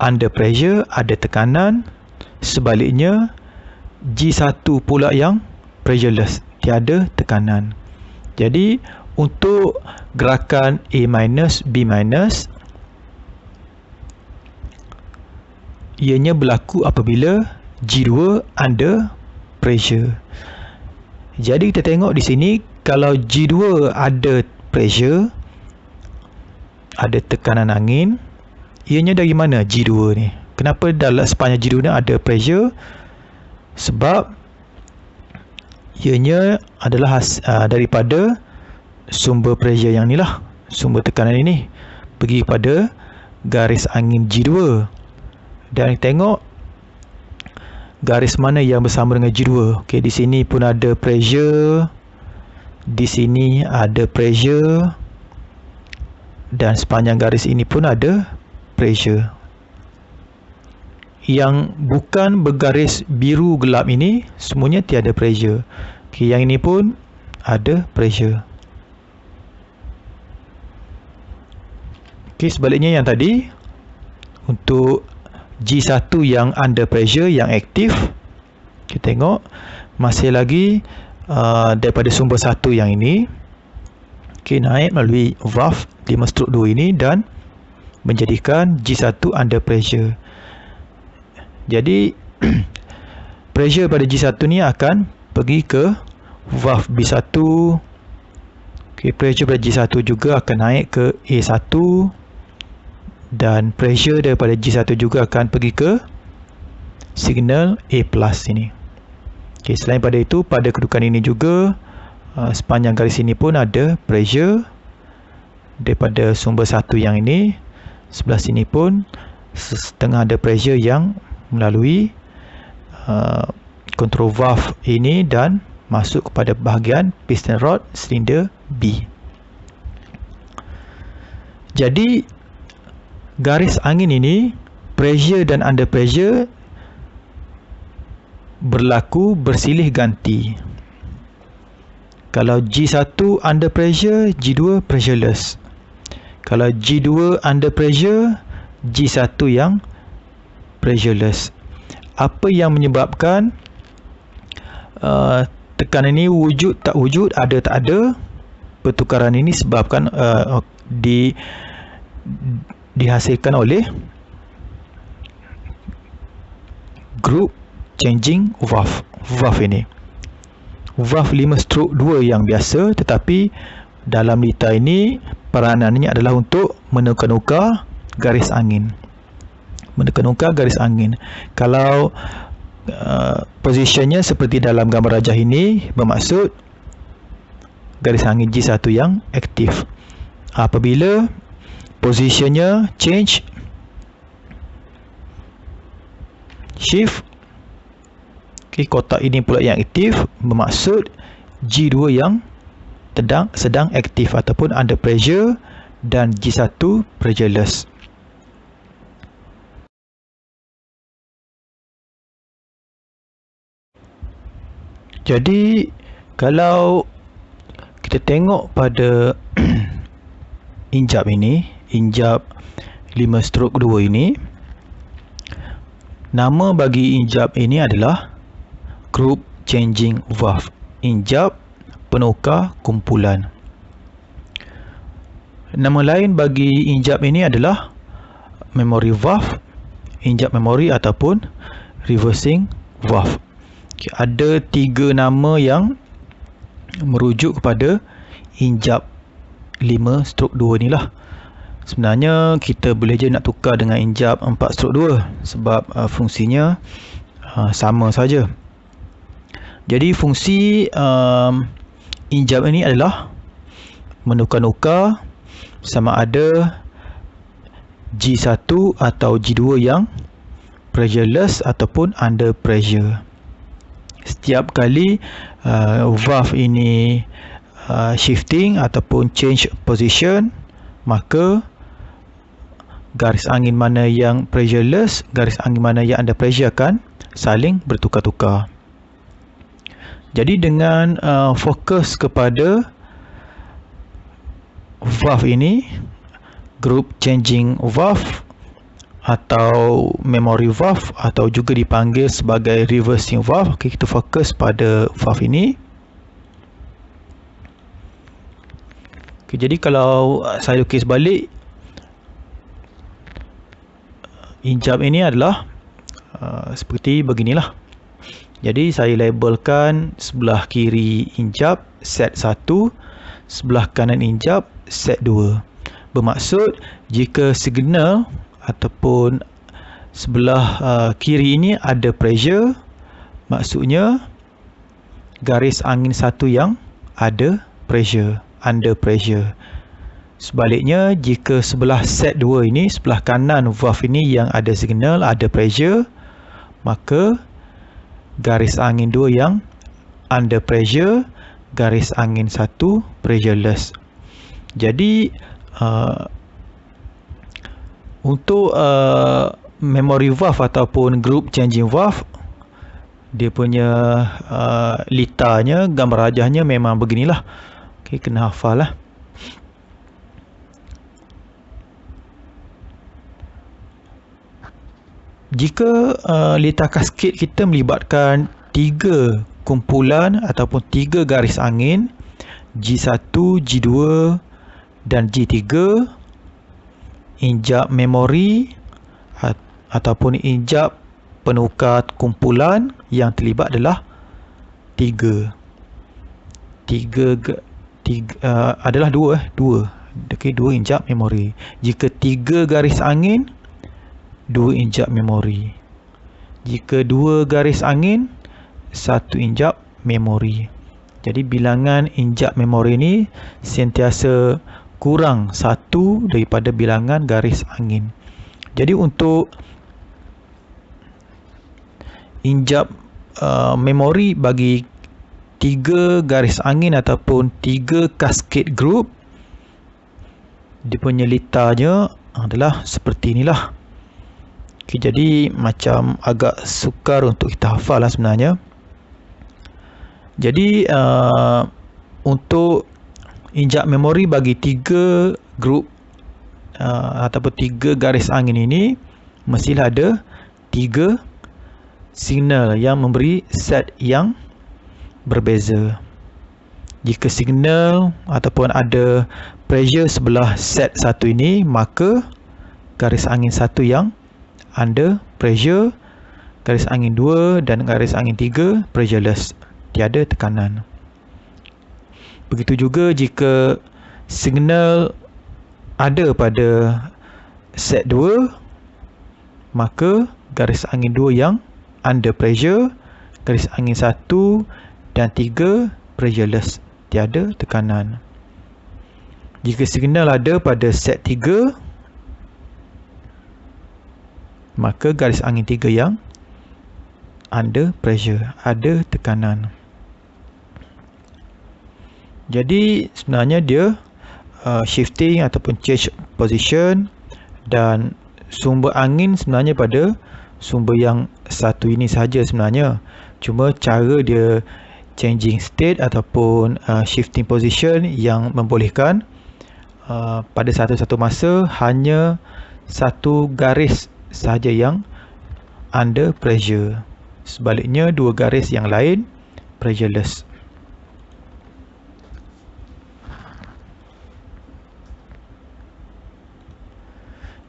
under pressure, ada tekanan. Sebaliknya, G1 pula yang pressureless, tiada tekanan. Jadi, untuk gerakan A minus, B minus, ianya berlaku apabila G2 under pressure. Jadi, kita tengok di sini, kalau G2 ada pressure, ada tekanan angin, ianya dari mana G2 ni? Kenapa dalam sepanjang G2 ni ada pressure? Sebab ianya adalah daripada sumber pressure yang ni lah, sumber tekanan ini pergi kepada garis angin G2. Dan tengok garis mana yang bersama dengan G2. Okey, di sini pun ada pressure, di sini ada pressure, dan sepanjang garis ini pun ada pressure. Yang bukan bergaris biru gelap ini semuanya tiada pressure. Okey, yang ini pun ada pressure. Okey, sebaliknya yang tadi, untuk G1 yang under pressure, yang aktif, kita tengok masih lagi daripada sumber 1 yang ini. Okey, naik melalui valve 5/2 ini dan menjadikan G1 under pressure. Jadi pressure pada G1 ni akan pergi ke valve B1. Okey, pressure pada G1 juga akan naik ke A1 dan pressure daripada G1 juga akan pergi ke signal A plus ini. Okey, selain pada itu, pada kedudukan ini juga sepanjang garis ini pun ada pressure daripada sumber 1 yang ini. Sebelah sini pun setengah ada pressure yang melalui control valve ini dan masuk kepada bahagian piston rod silinder B. Jadi garis angin ini, pressure dan under pressure berlaku bersilih ganti. Kalau G1 under pressure, G2 pressureless. Kalau G2 under pressure, G1 yang pressureless. Apa yang menyebabkan tekanan ini wujud tak wujud, ada tak ada? Pertukaran ini sebabkan dihasilkan oleh group changing valve ini. Valve 5/2 yang biasa, tetapi dalam lita ini peranannya adalah untuk menukar-nukar garis angin. Kalau positionnya seperti dalam gambar rajah ini, bermaksud garis angin G1 yang aktif. Apabila positionnya change, shift, okay, kotak ini pula yang aktif, bermaksud G2 yang sedang aktif ataupun under pressure dan G1 pressureless. Jadi kalau kita tengok pada injap ini, injap 5/2 ini, nama bagi injap ini adalah group changing valve, injap penukar kumpulan. Nama lain bagi injap ini adalah memory valve, injap memori ataupun reversing valve. Okay, ada 3 nama yang merujuk kepada injap 5/2 ni lah. Sebenarnya kita boleh je nak tukar dengan injap 4/2 sebab fungsinya sama saja. Jadi fungsi injap ini adalah menukar-nukar sama ada G1 atau G2 yang pressureless ataupun under pressure. Setiap kali valve ini shifting ataupun change position, maka garis angin mana yang pressureless, garis angin mana yang under pressure akan saling bertukar-tukar. Jadi dengan fokus kepada valve ini, group changing valve atau memory valve atau juga dipanggil sebagai reversing valve. Okay, kita fokus pada valve ini. Okay, jadi kalau saya lukis balik, injap ini adalah seperti beginilah. Jadi saya labelkan sebelah kiri injap set 1, sebelah kanan injap set 2. Bermaksud jika signal ataupun sebelah kiri ini ada pressure, maksudnya garis angin satu yang ada pressure, under pressure. Sebaliknya, jika sebelah set 2 ini, sebelah kanan valve ini yang ada signal, ada pressure, maka garis angin 2 yang under pressure, garis angin 1 pressureless. Jadi untuk memory valve ataupun group changing valve, dia punya litanya, gambar rajahnya memang beginilah. Okay, kena hafal lah. Jika litar kasket kita melibatkan 3 kumpulan ataupun 3 garis angin, G1, G2 dan G3, injap memori ataupun injap penukar kumpulan yang terlibat adalah 3 adalah 2 okay, 2 injap memori. Jika 3 garis angin, 2 injap memori. Jika 2 garis angin, 1 injap memori. Jadi bilangan injap memori ini sentiasa kurang 1 daripada bilangan garis angin. Jadi untuk injap memori bagi 3 garis angin ataupun 3 cascade group, dia punya litarnya adalah seperti inilah. Okay, jadi macam agak sukar untuk kita hafal lah sebenarnya. Jadi untuk injap memori bagi 3 group ataupun 3 garis angin ini, mestilah ada 3 signal yang memberi set yang berbeza. Jika signal ataupun ada pressure sebelah set 1 ini, maka garis angin 1 yang under pressure, garis angin 2 dan garis angin 3 pressureless, tiada tekanan. Begitu juga jika signal ada pada set 2, maka garis angin 2 yang under pressure, garis angin 1 dan 3 pressureless, tiada tekanan. Jika signal ada pada set 3, maka garis angin 3 yang under pressure, ada tekanan. Jadi sebenarnya dia shifting ataupun change position, dan sumber angin sebenarnya pada sumber yang satu ini sahaja sebenarnya. Cuma cara dia changing state ataupun shifting position yang membolehkan pada satu-satu masa hanya satu garis sahaja yang under pressure. Sebaliknya, dua garis yang lain pressureless.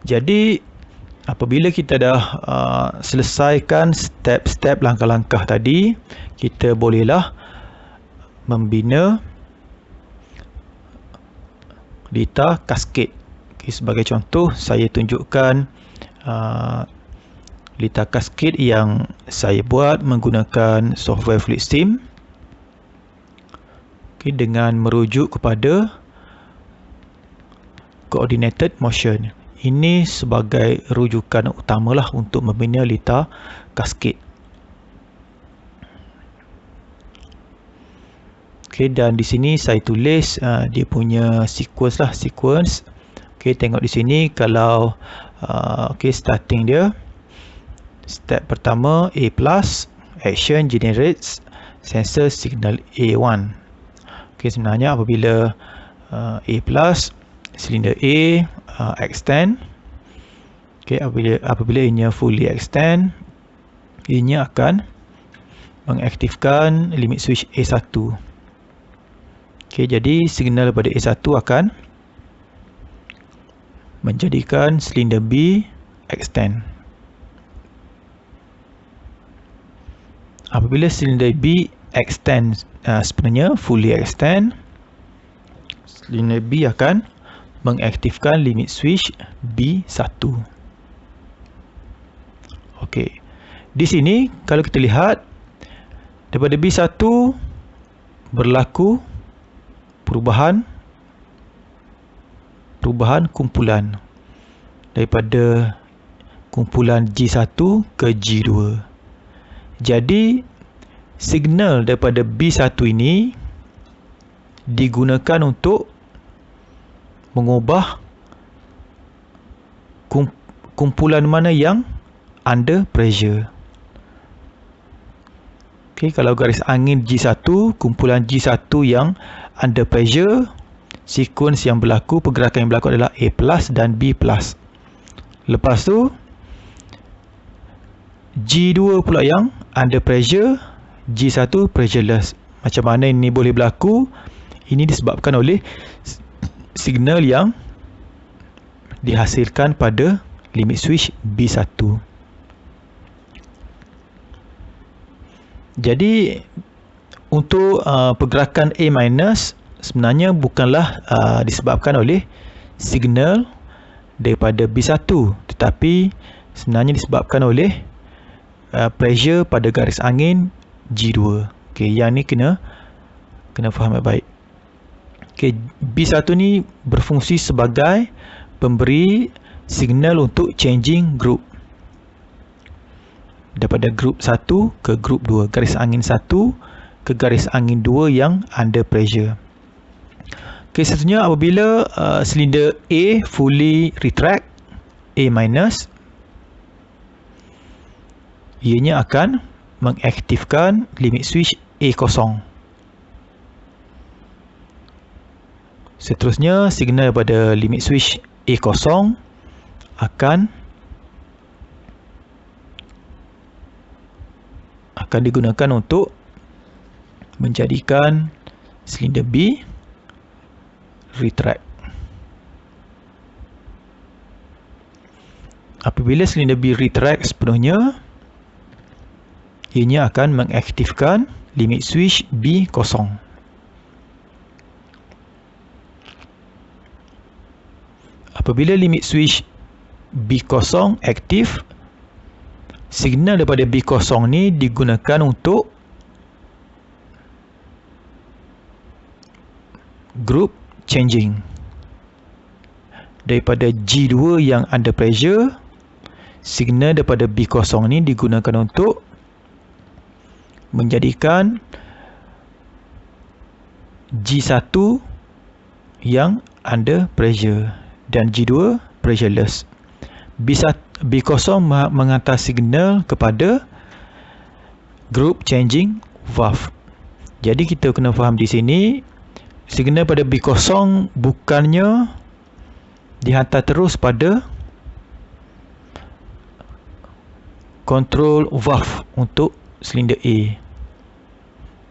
Jadi apabila kita dah selesaikan step-step langkah-langkah tadi, kita bolehlah membina data cascade. Okay, sebagai contoh, saya tunjukkan data cascade yang saya buat menggunakan software FluidStream, okay, dengan merujuk kepada coordinated motion. Ini sebagai rujukan utamalah untuk membina data cascade. Okay, dan di sini saya tulis dia punya sequence lah, sequence. Okay, tengok di sini kalau okay, starting dia, step pertama A+, action generates sensor signal A1. Okay, sebenarnya apabila A+, silinder A extend, okay, apabila ianya fully extend, ianya akan mengaktifkan limit switch A1. Okay, jadi signal pada A1 akan menjadikan silinder B extend. Apabila silinder B extend, sebenarnya fully extend, silinder B akan mengaktifkan limit switch B1. Okey. Di sini kalau kita lihat daripada B1 berlaku perubahan kumpulan daripada kumpulan G1 ke G2. Jadi signal daripada B1 ini digunakan untuk mengubah kumpulan mana yang under pressure. Okay, kalau garis angin G1, kumpulan G1 yang under pressure, sequence yang berlaku, pergerakan yang berlaku adalah A+ dan B+. Lepas tu G2 pula yang under pressure, G1 pressureless. Macam mana ini boleh berlaku? Ini disebabkan oleh signal yang dihasilkan pada limit switch B1. Jadi untuk pergerakan A- sebenarnya bukanlah disebabkan oleh signal daripada B1, tetapi sebenarnya disebabkan oleh pressure pada garis angin G2. Okey, yang ni kena faham baik. Okay, B1 ni berfungsi sebagai pemberi signal untuk changing group daripada group 1 ke group 2, garis angin 1 ke garis angin 2 yang under pressure. Okay, seterusnya apabila silinder A fully retract, A-, ianya akan mengaktifkan limit switch A0. Seterusnya, signal pada limit switch A0 akan digunakan untuk menjadikan silinder B retract. Apabila silinder B retract sepenuhnya, ianya akan mengaktifkan limit switch B0. Apabila limit switch B0 aktif, signal daripada B0 ni digunakan untuk group changing. Daripada G2 yang under pressure, signal daripada B0 ni digunakan untuk menjadikan G1 yang under pressure dan G2 pressureless. B0 menghantar signal kepada group changing valve. Jadi kita kena faham di sini, signal pada B0 bukannya dihantar terus pada control valve untuk silinder A.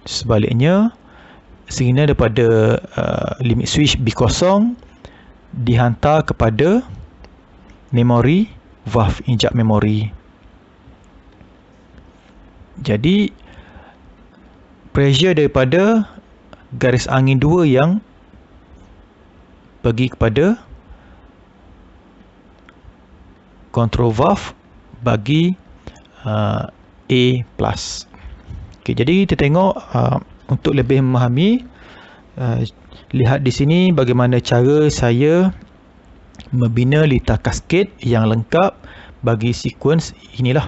Sebaliknya, signal daripada limit switch B0 dihantar kepada memori valve inject memori. Jadi pressure daripada garis angin 2 yang pergi kepada control valve bagi A+. Okay, jadi kita tengok untuk lebih memahami, lihat di sini bagaimana cara saya membina litar kaskade yang lengkap bagi sekuens inilah.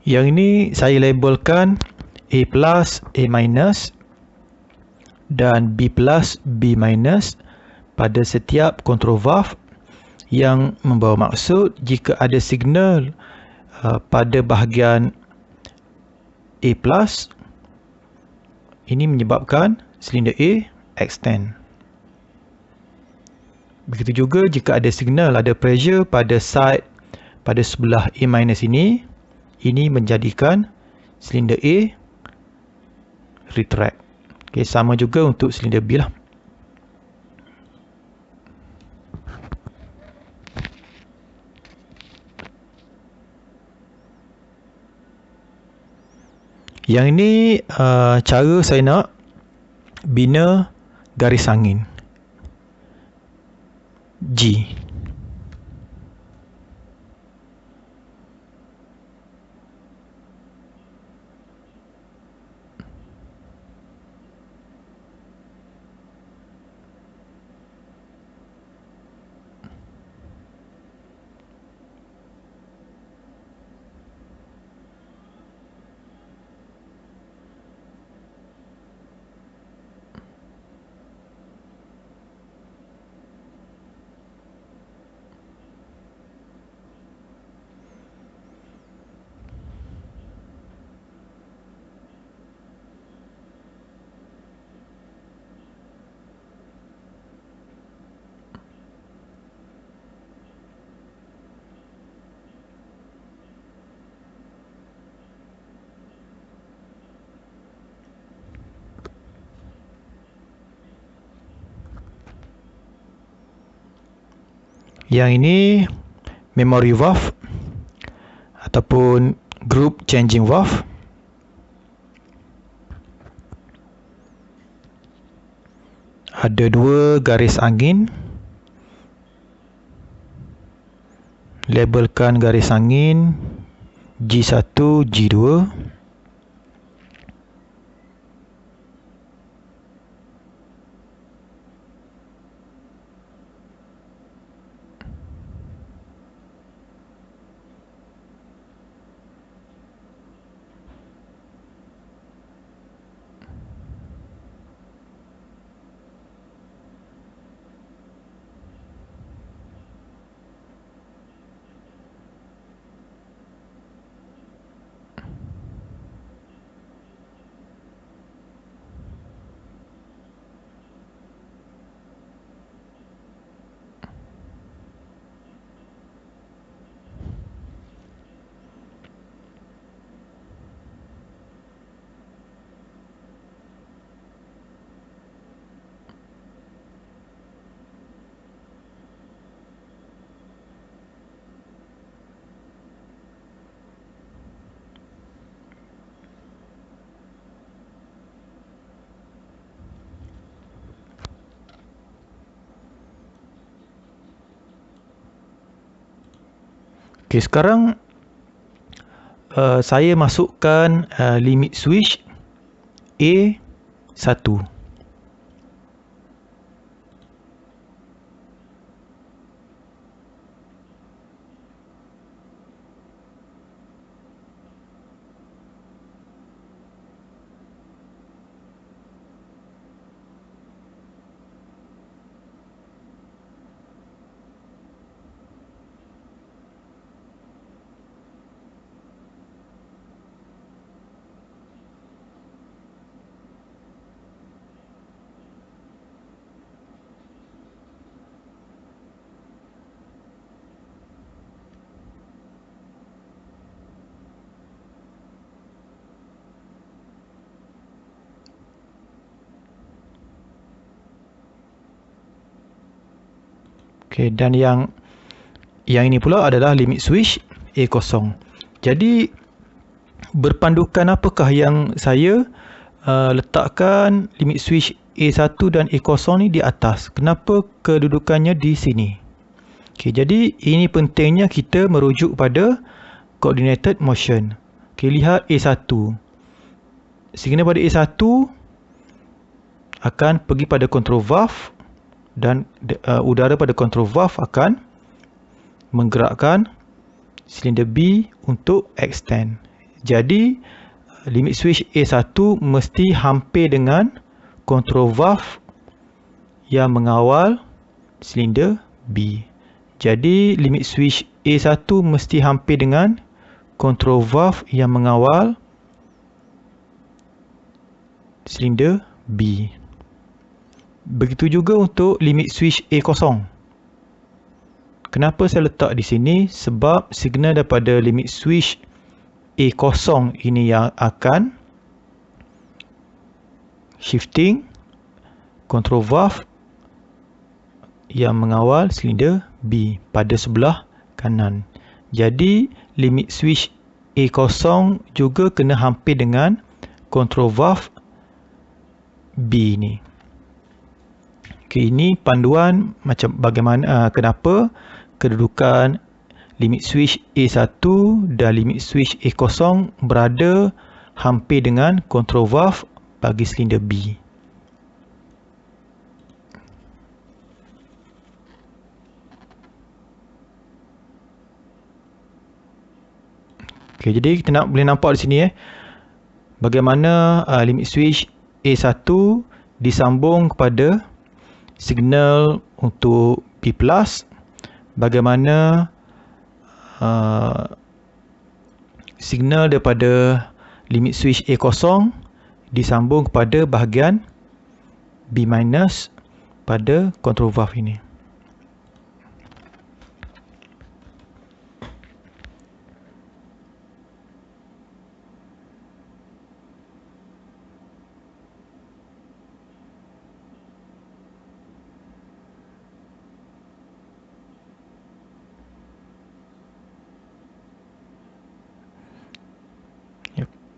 Yang ini saya labelkan A+, A- dan B+, B- pada setiap control valve yang membawa maksud jika ada signal pada bahagian A+, ini menyebabkan silinder A extend. Begitu juga jika ada signal, ada pressure pada side pada sebelah A- ini menjadikan silinder A retract. Okay, sama juga untuk silinder B lah. Yang ini cara saya nak bina garis angin G. Yang ini memory valve ataupun group changing valve. ada 2 garis angin. Labelkan garis angin G1, G2. Okey, sekarang saya masukkan limit switch A1. Okey, dan yang ini pula adalah limit switch A0. Jadi berpandukan apakah yang saya letakkan limit switch A1 dan A0 ni di atas? Kenapa kedudukannya di sini? Okey, jadi ini pentingnya kita merujuk pada coordinated motion. Okey, lihat A1. Signal pada A1 akan pergi pada control valve dan udara pada control valve akan menggerakkan silinder B untuk extend. Jadi limit switch A1 mesti hampir dengan control valve yang mengawal silinder B. Jadi limit switch A1 mesti hampir dengan control valve yang mengawal silinder B. Begitu juga untuk limit switch A0. Kenapa saya letak di sini? Sebab signal daripada limit switch A0 ini yang akan shifting control valve yang mengawal silinder B pada sebelah kanan. Jadi limit switch A0 juga kena hampir dengan control valve B ni. Okay, ini panduan macam bagaimana kenapa kedudukan limit switch A1 dan limit switch A0 berada hampir dengan control valve bagi silinder B. Okay, jadi kita boleh nampak di sini bagaimana limit switch A1 disambung kepada signal untuk B+, bagaimana signal daripada limit switch A0 disambung kepada bahagian B- pada control valve ini.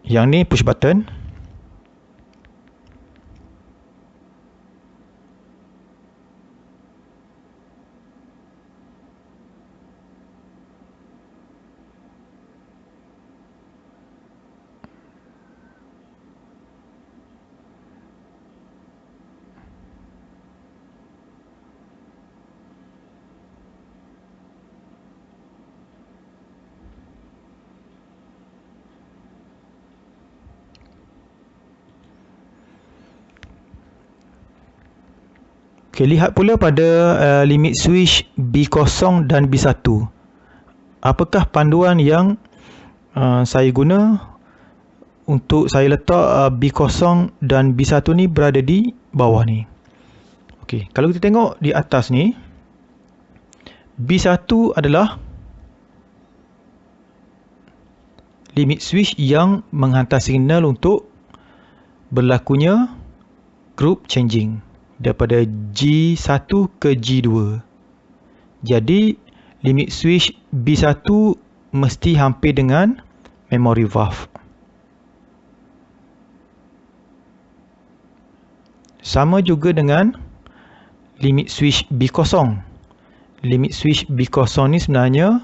Yang ni push button. Okay, lihat pula pada limit switch B0 dan B1. Apakah panduan yang saya guna untuk saya letak B0 dan B1 ni berada di bawah ni. Okay, kalau kita tengok di atas ni, B1 adalah limit switch yang menghantar signal untuk berlakunya group changing daripada G1 ke G2. Jadi limit switch B1 mesti hampir dengan memory valve. Sama juga dengan limit switch B0. Limit switch B0 ni sebenarnya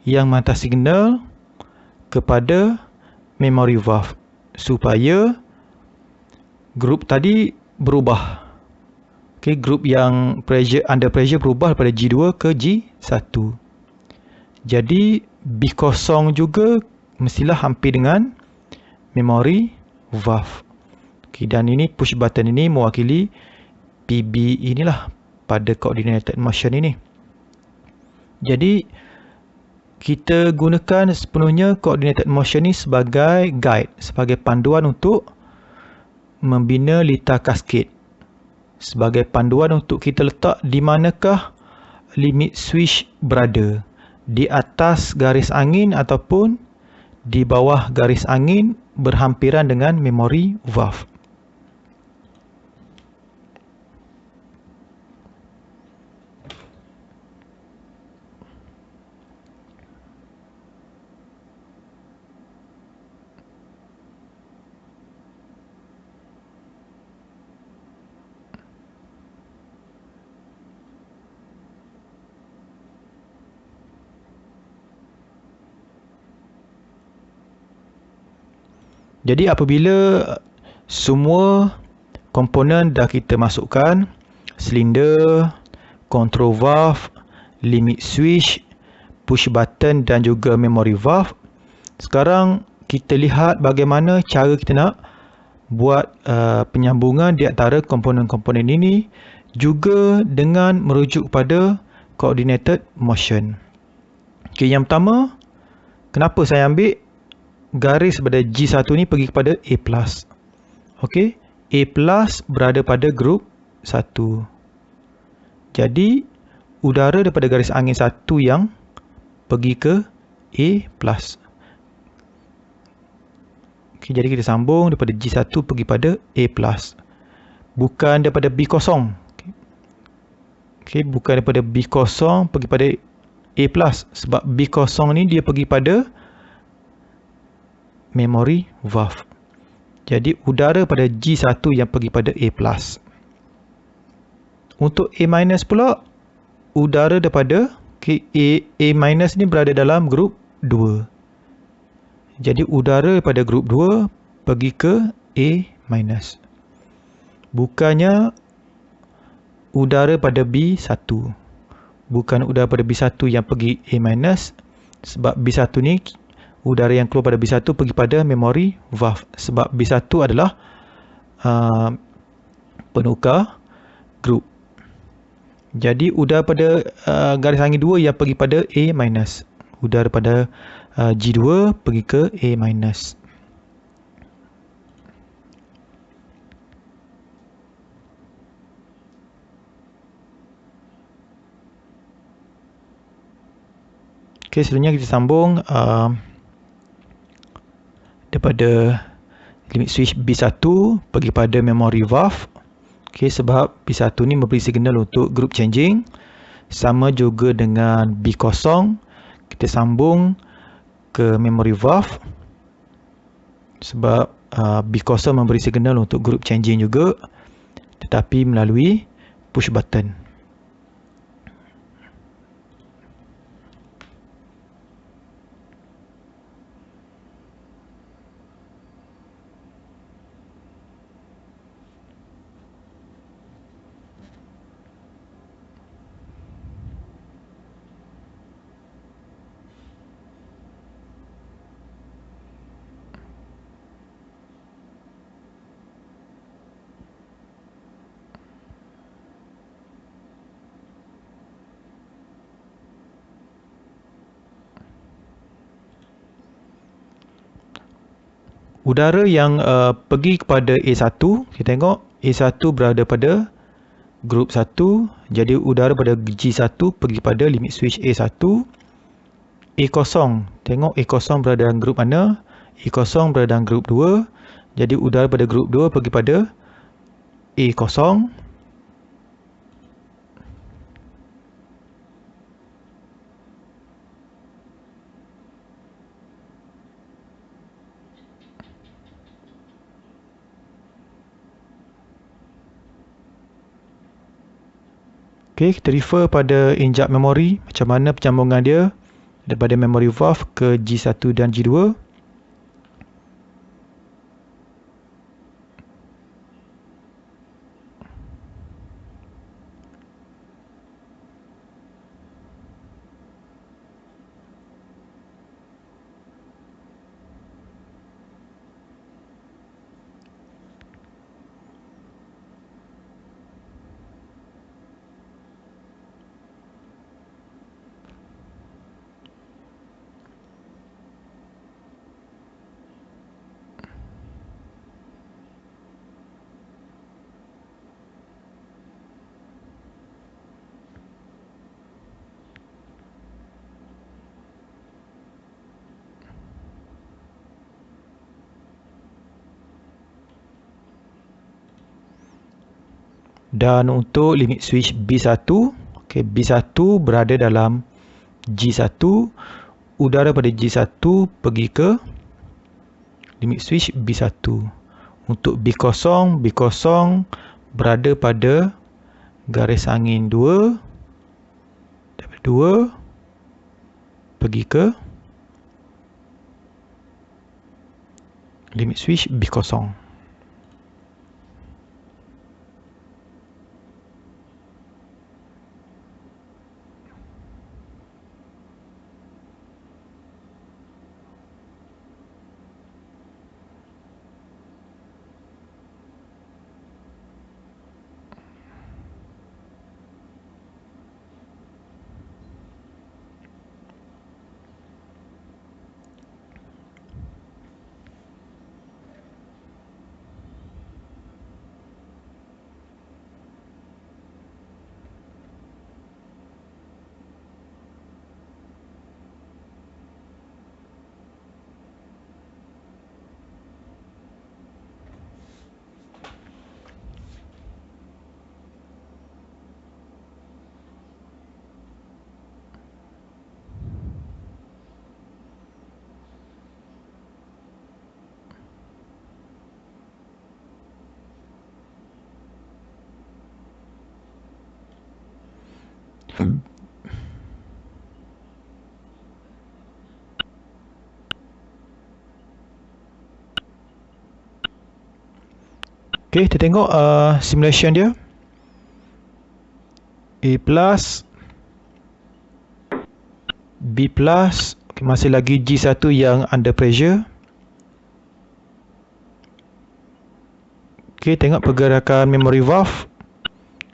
yang menghantar signal kepada memory valve supaya group tadi berubah. Okay, group yang under pressure berubah daripada G2 ke G1. Jadi B0 juga mestilah hampir dengan memory valve. Okay, dan ini push button ini mewakili PB inilah pada coordinated motion ini. Jadi kita gunakan sepenuhnya coordinated motion ni sebagai guide, sebagai panduan untuk membina litar cascade. Sebagai panduan untuk kita letak di manakah limit switch berada. Di atas garis angin ataupun di bawah garis angin berhampiran dengan memory valve. Jadi apabila semua komponen dah kita masukkan, silinder, control valve, limit switch, push button dan juga memory valve, sekarang kita lihat bagaimana cara kita nak buat penyambungan di antara komponen-komponen ini juga dengan merujuk pada coordinated motion. Okay, yang pertama, kenapa saya ambil garis pada G1 ni pergi kepada A+. Okey, A+ berada pada group 1. Jadi udara daripada garis angin 1 yang pergi ke A+. Okey, jadi kita sambung daripada G1 pergi pada A+. Bukan daripada B0. Okey, bukan daripada B0 pergi pada A+, sebab B0 ni dia pergi pada memory valve. Jadi udara pada G1 yang pergi pada A+. Untuk A- pula, udara daripada A- ni berada dalam group 2. Jadi udara daripada group 2 pergi ke A-. Bukannya udara pada B1. Bukan udara pada B1 yang pergi A-, sebab B1 ni udara yang keluar pada B1 pergi pada memory valve, sebab B1 adalah penukar group. Jadi udara pada garis angin 2 yang pergi pada A-. Udara pada G2 pergi ke A-. Okey, selanjutnya kita sambung daripada limit switch B1 pergi pada memory valve. Okey, sebab B1 ni memberi signal untuk group changing. Sama juga dengan B0, kita sambung ke memory valve sebab B0 memberi signal untuk group changing juga, tetapi melalui push button. udara yang pergi kepada A1, kita tengok A1 berada pada grup 1, jadi udara pada G1 pergi pada limit switch A1. A0, tengok A0 berada dalam grup mana? A0 berada dalam grup 2, jadi udara pada grup 2 pergi pada A0. Okay, kita refer pada injak memori, macam mana penyambungan dia daripada memory valve ke G1 dan G2. Dan untuk limit switch B1, okay, B1 berada dalam G1, udara pada G1 pergi ke limit switch B1. Untuk B0 berada pada garis angin 2, daripada 2 pergi ke limit switch B0. Okay, kita tengok simulation dia. A+, B+, okay, masih lagi G1 yang under pressure. Okay, tengok pergerakan memory valve,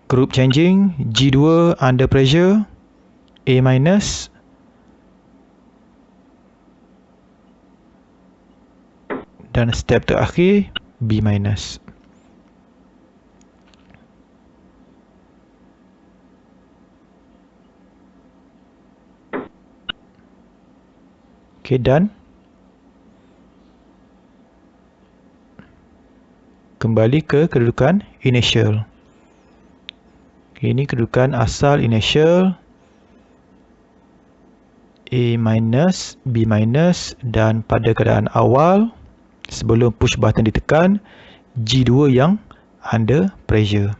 group changing, G2 under pressure, A-, dan step terakhir B-. Okay, dan kembali ke kedudukan initial. Okay, ini kedudukan asal initial, A-, B-, dan pada keadaan awal sebelum push button ditekan, G2 yang under pressure.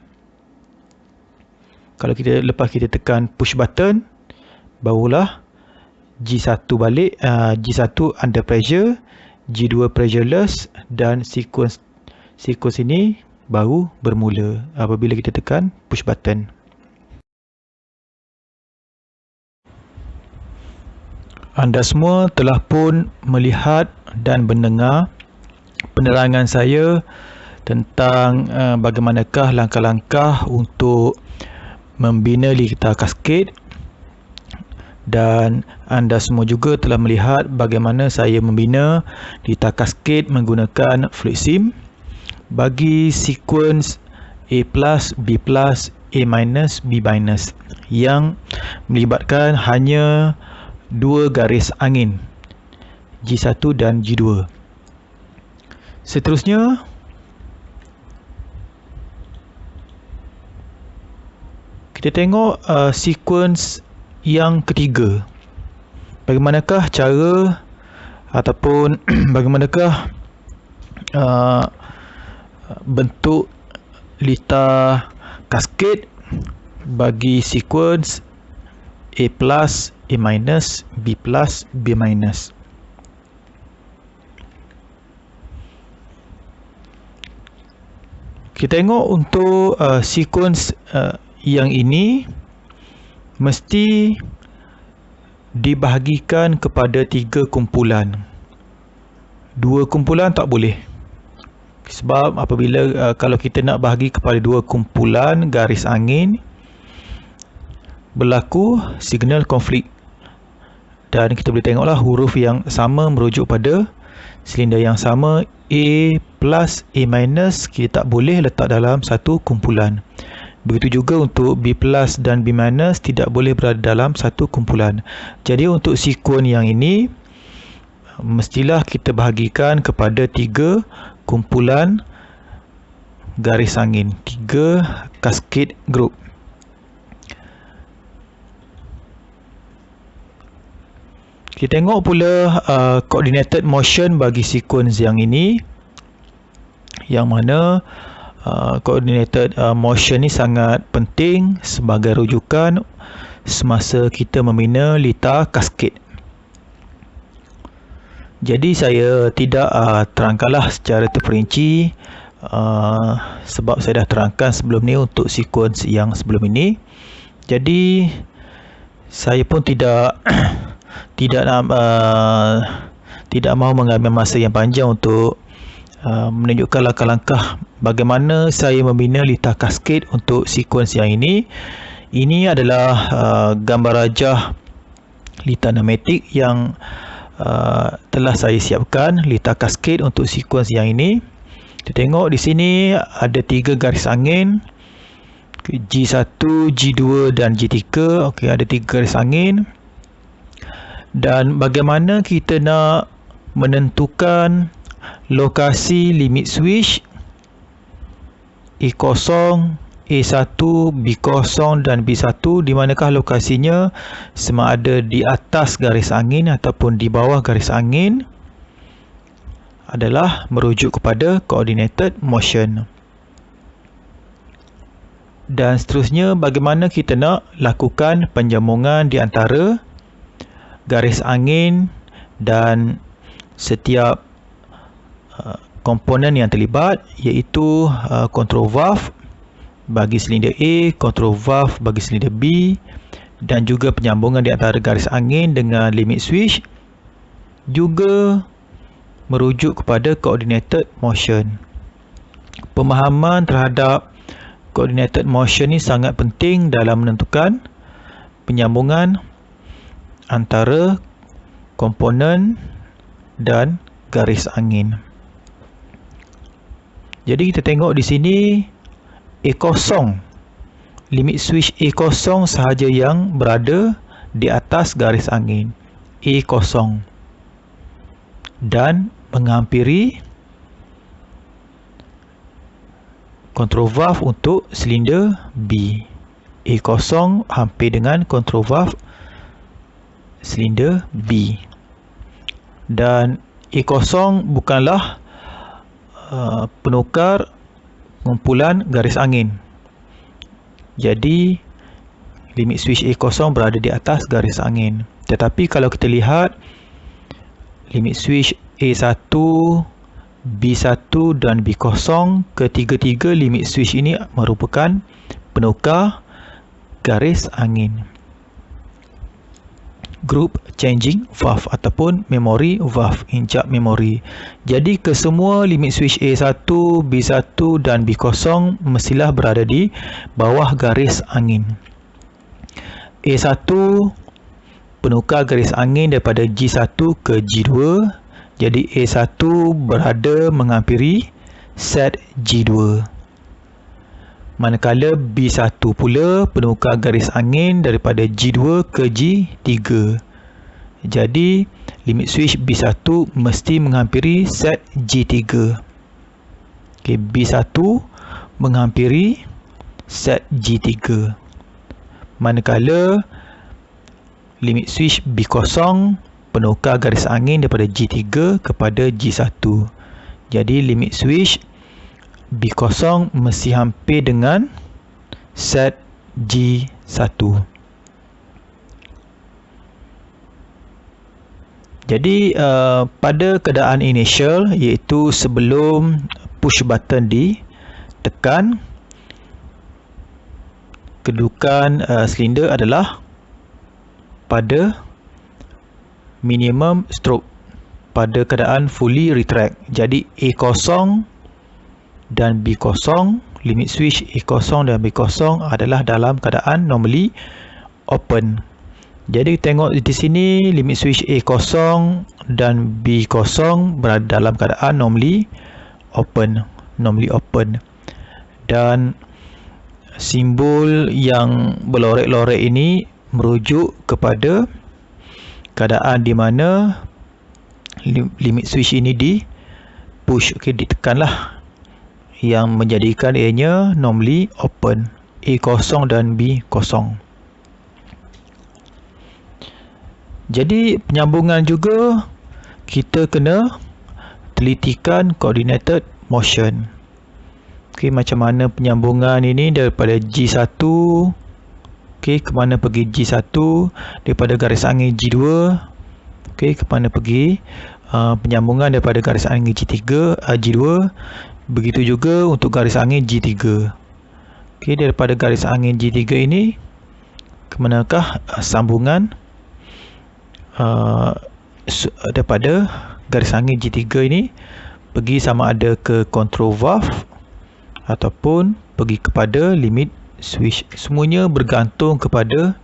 Kalau lepas kita tekan push button, barulah G1 balik, G1 under pressure, G2 pressureless, dan sequence ini baru bermula apabila kita tekan push button. Anda semua telah pun melihat dan mendengar penerangan saya tentang bagaimanakah langkah-langkah untuk membina litar kaskade Dan anda semua juga telah melihat bagaimana saya membina lita cascade menggunakan fluid sim bagi sekuens A+, B+, A-, B- yang melibatkan hanya dua garis angin, G1 dan G2. Seterusnya, kita tengok sekuens yang ketiga. Bagaimanakah cara ataupun bagaimanakah bentuk lita cascade bagi sekuens A+, A-, B+, B-. Kita tengok untuk sekuens yang ini mesti dibahagikan kepada 3 kumpulan. 2 kumpulan tak boleh. Sebab apabila kalau kita nak bahagi kepada 2 kumpulan garis angin, berlaku signal konflik. Dan kita boleh tengoklah huruf yang sama merujuk pada silinder yang sama. A+, A-, kita tak boleh letak dalam satu kumpulan. Begitu juga untuk B+ dan B- tidak boleh berada dalam satu kumpulan. Jadi untuk sekuens yang ini mestilah kita bahagikan kepada 3 kumpulan garis angin, 3 cascade group. Kita tengok pula coordinated motion bagi sekuens yang ini, yang mana coordinated motion ni sangat penting sebagai rujukan semasa kita membina lita cascade. Jadi saya tidak terangkanlah secara terperinci sebab saya dah terangkan sebelum ni untuk sekuens yang sebelum ini. Jadi saya pun tidak mahu mengambil masa yang panjang untuk menunjukkan langkah-langkah bagaimana saya membina lita cascade untuk sekuens yang ini. Ini adalah gambar rajah lita pneumatik yang telah saya siapkan lita cascade untuk sekuens yang ini. Kita tengok di sini ada 3 garis angin, G1, G2 dan G3. Okey, ada 3 garis angin. Dan bagaimana kita nak menentukan lokasi limit switch E0, A1, B0 dan B1, di manakah lokasinya, sama ada di atas garis angin ataupun di bawah garis angin, adalah merujuk kepada coordinated motion. Dan seterusnya, bagaimana kita nak lakukan penjambungan di antara garis angin dan setiap komponen yang terlibat, iaitu control valve bagi silinder A, control valve bagi silinder B, dan juga penyambungan di antara garis angin dengan limit switch juga merujuk kepada coordinated motion. Pemahaman terhadap coordinated motion ni sangat penting dalam menentukan penyambungan antara komponen dan garis angin. Jadi kita tengok di sini A0, limit switch A0 sahaja yang berada di atas garis angin A0 dan menghampiri control valve untuk silinder B. A0 hampir dengan control valve silinder B. Dan A0 bukanlah penukar kumpulan garis angin. Jadi limit switch A0 berada di atas garis angin. Tetapi kalau kita lihat limit switch A1, B1 dan B0, ketiga-tiga limit switch ini merupakan penukar garis angin. Group changing valve ataupun memory valve, injak memori. Jadi kesemua limit switch A1, B1 dan B0 mestilah berada di bawah garis angin. A1 penukar garis angin daripada G1 ke G2. Jadi A1 berada menghampiri set G2. Manakala B1 pula penukar garis angin daripada G2 ke G3. Jadi limit switch B1 mesti menghampiri set G3. Okay, B1 menghampiri set G3. Manakala limit switch B0 penukar garis angin daripada G3 kepada G1. Jadi limit switch B0 mesti hampir dengan set G1. Jadi pada keadaan initial, iaitu sebelum push button ditekan, kedudukan silinder adalah pada minimum stroke, pada keadaan fully retract. Jadi A0 dan B0, limit switch A0 dan B0 adalah dalam keadaan normally open. Jadi tengok di sini limit switch A0 dan B0 berada dalam keadaan normally open. Dan simbol yang berlorek-lorek ini merujuk kepada keadaan di mana limit switch ini di push, ditekanlah, yang menjadikan ianya normally open, A0 dan B0. Jadi penyambungan juga kita kena telitikan coordinated motion. Macam mana penyambungan ini daripada G1 ke mana pergi G1, daripada garis angin G2 ke mana pergi penyambungan daripada garis angin G2. Begitu juga untuk garis angin G3. Daripada garis angin G3 ini ke manakah sambungan daripada garis angin G3 ini pergi sama ada ke control valve ataupun pergi kepada limit switch. Semuanya bergantung kepada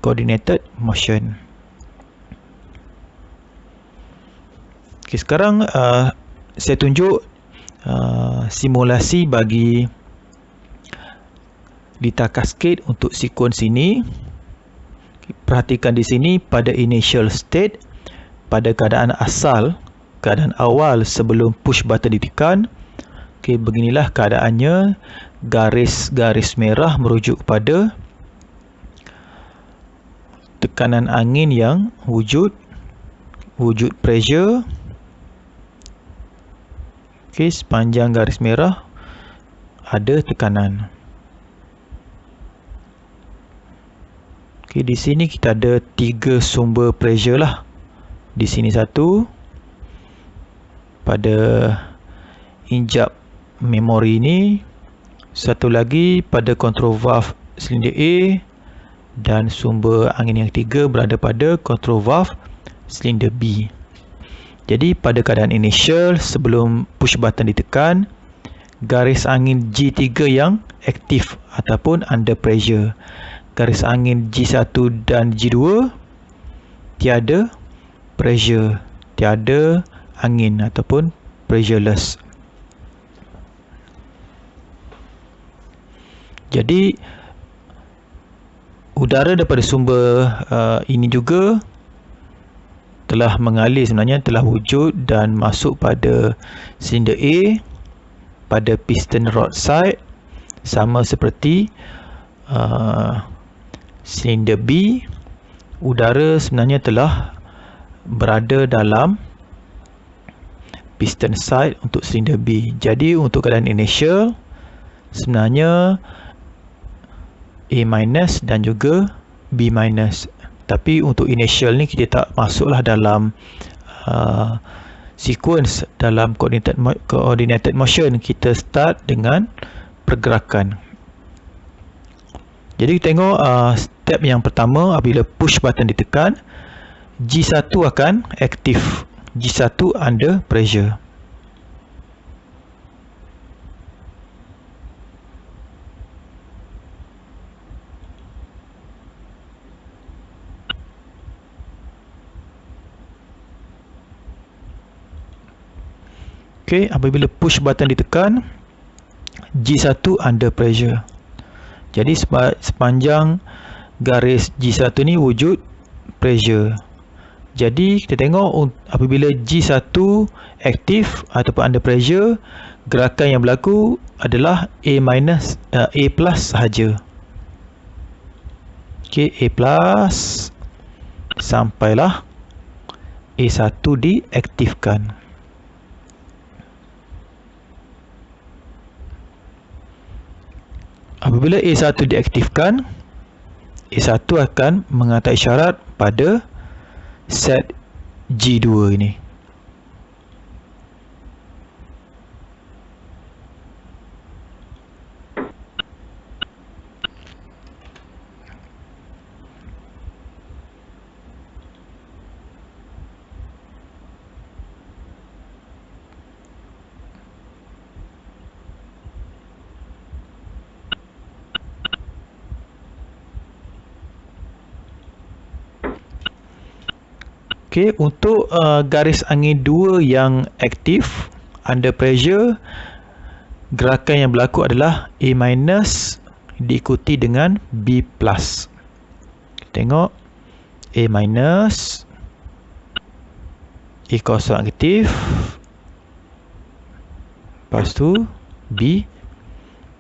coordinated motion. Sekarang saya tunjuk simulasi bagi data cascade untuk sekuens ini. Perhatikan di sini pada initial state, pada keadaan asal, keadaan awal sebelum push button ditekan. Beginilah keadaannya. Garis-garis merah merujuk kepada tekanan angin yang wujud pressure. Sepanjang garis merah ada tekanan. Di sini kita ada 3 sumber pressure lah. Di sini satu pada injap memori ini, satu lagi pada control valve silinder A, dan sumber angin yang ketiga berada pada control valve silinder B. Jadi pada keadaan initial sebelum push button ditekan, garis angin G3 yang aktif ataupun under pressure. Garis angin G1 dan G2 tiada pressure, tiada angin ataupun pressureless. Jadi udara daripada sumber ini juga telah mengalir, sebenarnya telah wujud dan masuk pada silinder A, pada piston rod side, sama seperti silinder B. Udara sebenarnya telah berada dalam piston side untuk silinder B. Jadi untuk keadaan initial sebenarnya A- dan juga B-. Tapi untuk initial ni kita tak masuklah dalam sequence dalam coordinated motion. Kita start dengan pergerakan. Jadi tengok step yang pertama, apabila push button ditekan, G1 akan aktif, G1 under pressure. Okey, apabila push button ditekan, G1 under pressure. Jadi sepanjang garis G1 ni wujud pressure. Jadi kita tengok apabila G1 aktif ataupun under pressure, gerakan yang berlaku adalah A plus sahaja. Okey, A plus sampailah A1 diaktifkan. Apabila A1 diaktifkan, A1 akan menghantar isyarat pada set G2 ini. Okey, untuk garis angin 2 yang aktif under pressure, gerakan yang berlaku adalah A minus diikuti dengan B plus. Tengok A minus, A kosong aktif, lepas tu B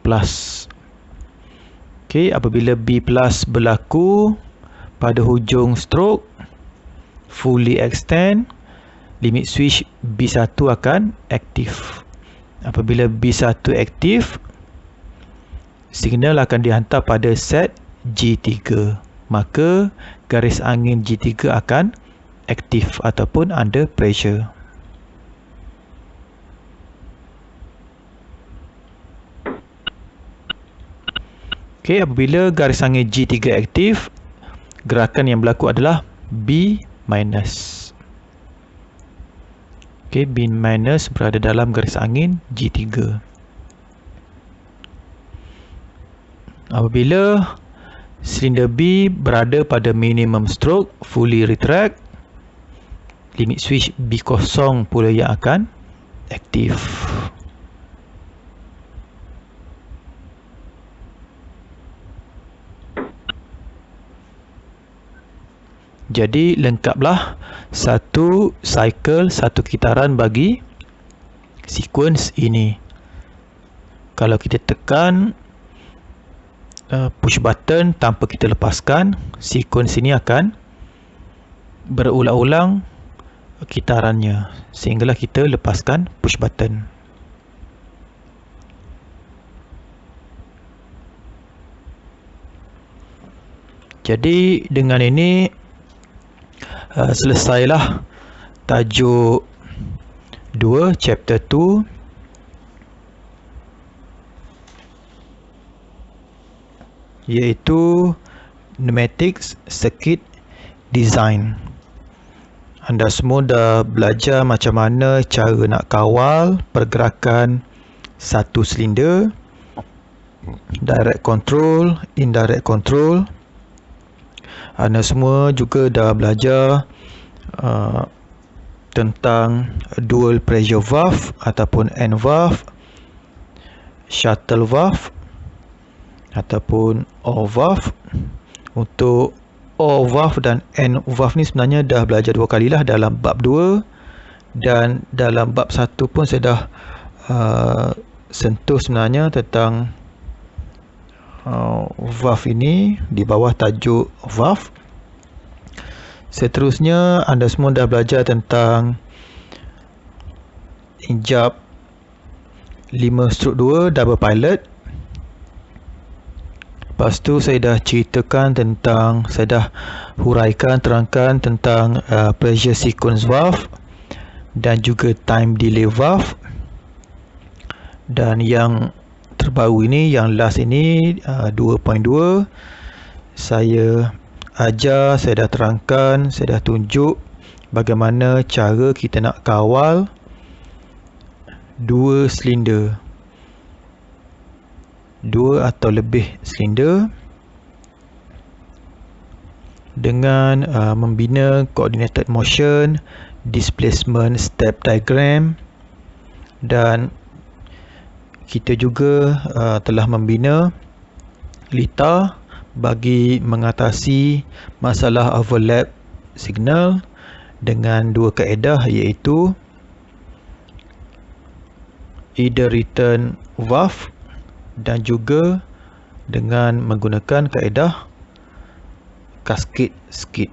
plus. Okey, apabila B plus berlaku pada hujung stroke, fully extend, limit switch B1 akan aktif. Apabila B1 aktif, signal akan dihantar pada set G3. Maka garis angin G3 akan aktif ataupun under pressure. Okey, apabila garis angin G3 aktif, gerakan yang berlaku adalah B minus. Okey, B minus berada dalam garis angin G3. Apabila silinder B berada pada minimum stroke, fully retract, limit switch B0 pula yang akan aktif. Jadi lengkaplah satu cycle, satu kitaran bagi sequence ini. Kalau kita tekan push button tanpa kita lepaskan, sequence ini akan berulang-ulang kitarannya sehinggalah kita lepaskan push button. Jadi dengan ini selesailah tajuk 2 chapter 2, iaitu Pneumatic Circuit Design. Anda semua dah belajar macam mana cara nak kawal pergerakan satu silinder, direct control, indirect control. Anda semua juga dah belajar tentang dual pressure valve ataupun end valve, shuttle valve ataupun O valve. Untuk O valve dan end valve ni sebenarnya dah belajar dua kalilah dalam bab 2, dan dalam bab 1 pun saya dah sentuh sebenarnya tentang valve ini di bawah tajuk valve. Seterusnya anda semua dah belajar tentang injap 5/2 double pilot. Lepas tu saya dah ceritakan tentang, saya dah huraikan, terangkan tentang pressure sequence valve dan juga time delay valve. Dan yang terbaru ini, yang last ini 2.2, saya ajar, saya dah terangkan, saya dah tunjuk bagaimana cara kita nak kawal dua silinder, dua atau lebih silinder dengan membina coordinated motion, displacement step diagram, Dan kita juga telah membina LITA bagi mengatasi masalah overlap signal dengan dua kaedah, iaitu either return WAV dan juga dengan menggunakan kaedah cascade skip.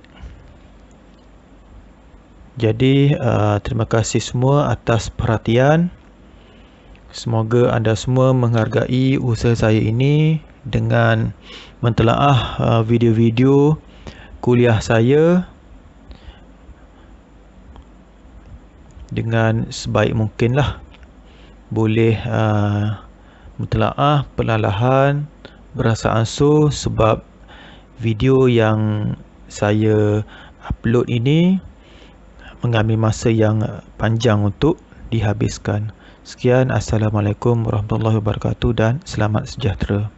Jadi terima kasih semua atas perhatian. Semoga anda semua menghargai usaha saya ini dengan mentelaah video-video kuliah saya dengan sebaik mungkinlah. Boleh mentelaah perlahan-lahan, beransur-ansur, sebab video yang saya upload ini mengambil masa yang panjang untuk dihabiskan. Sekian, Assalamualaikum warahmatullahi wabarakatuh dan selamat sejahtera.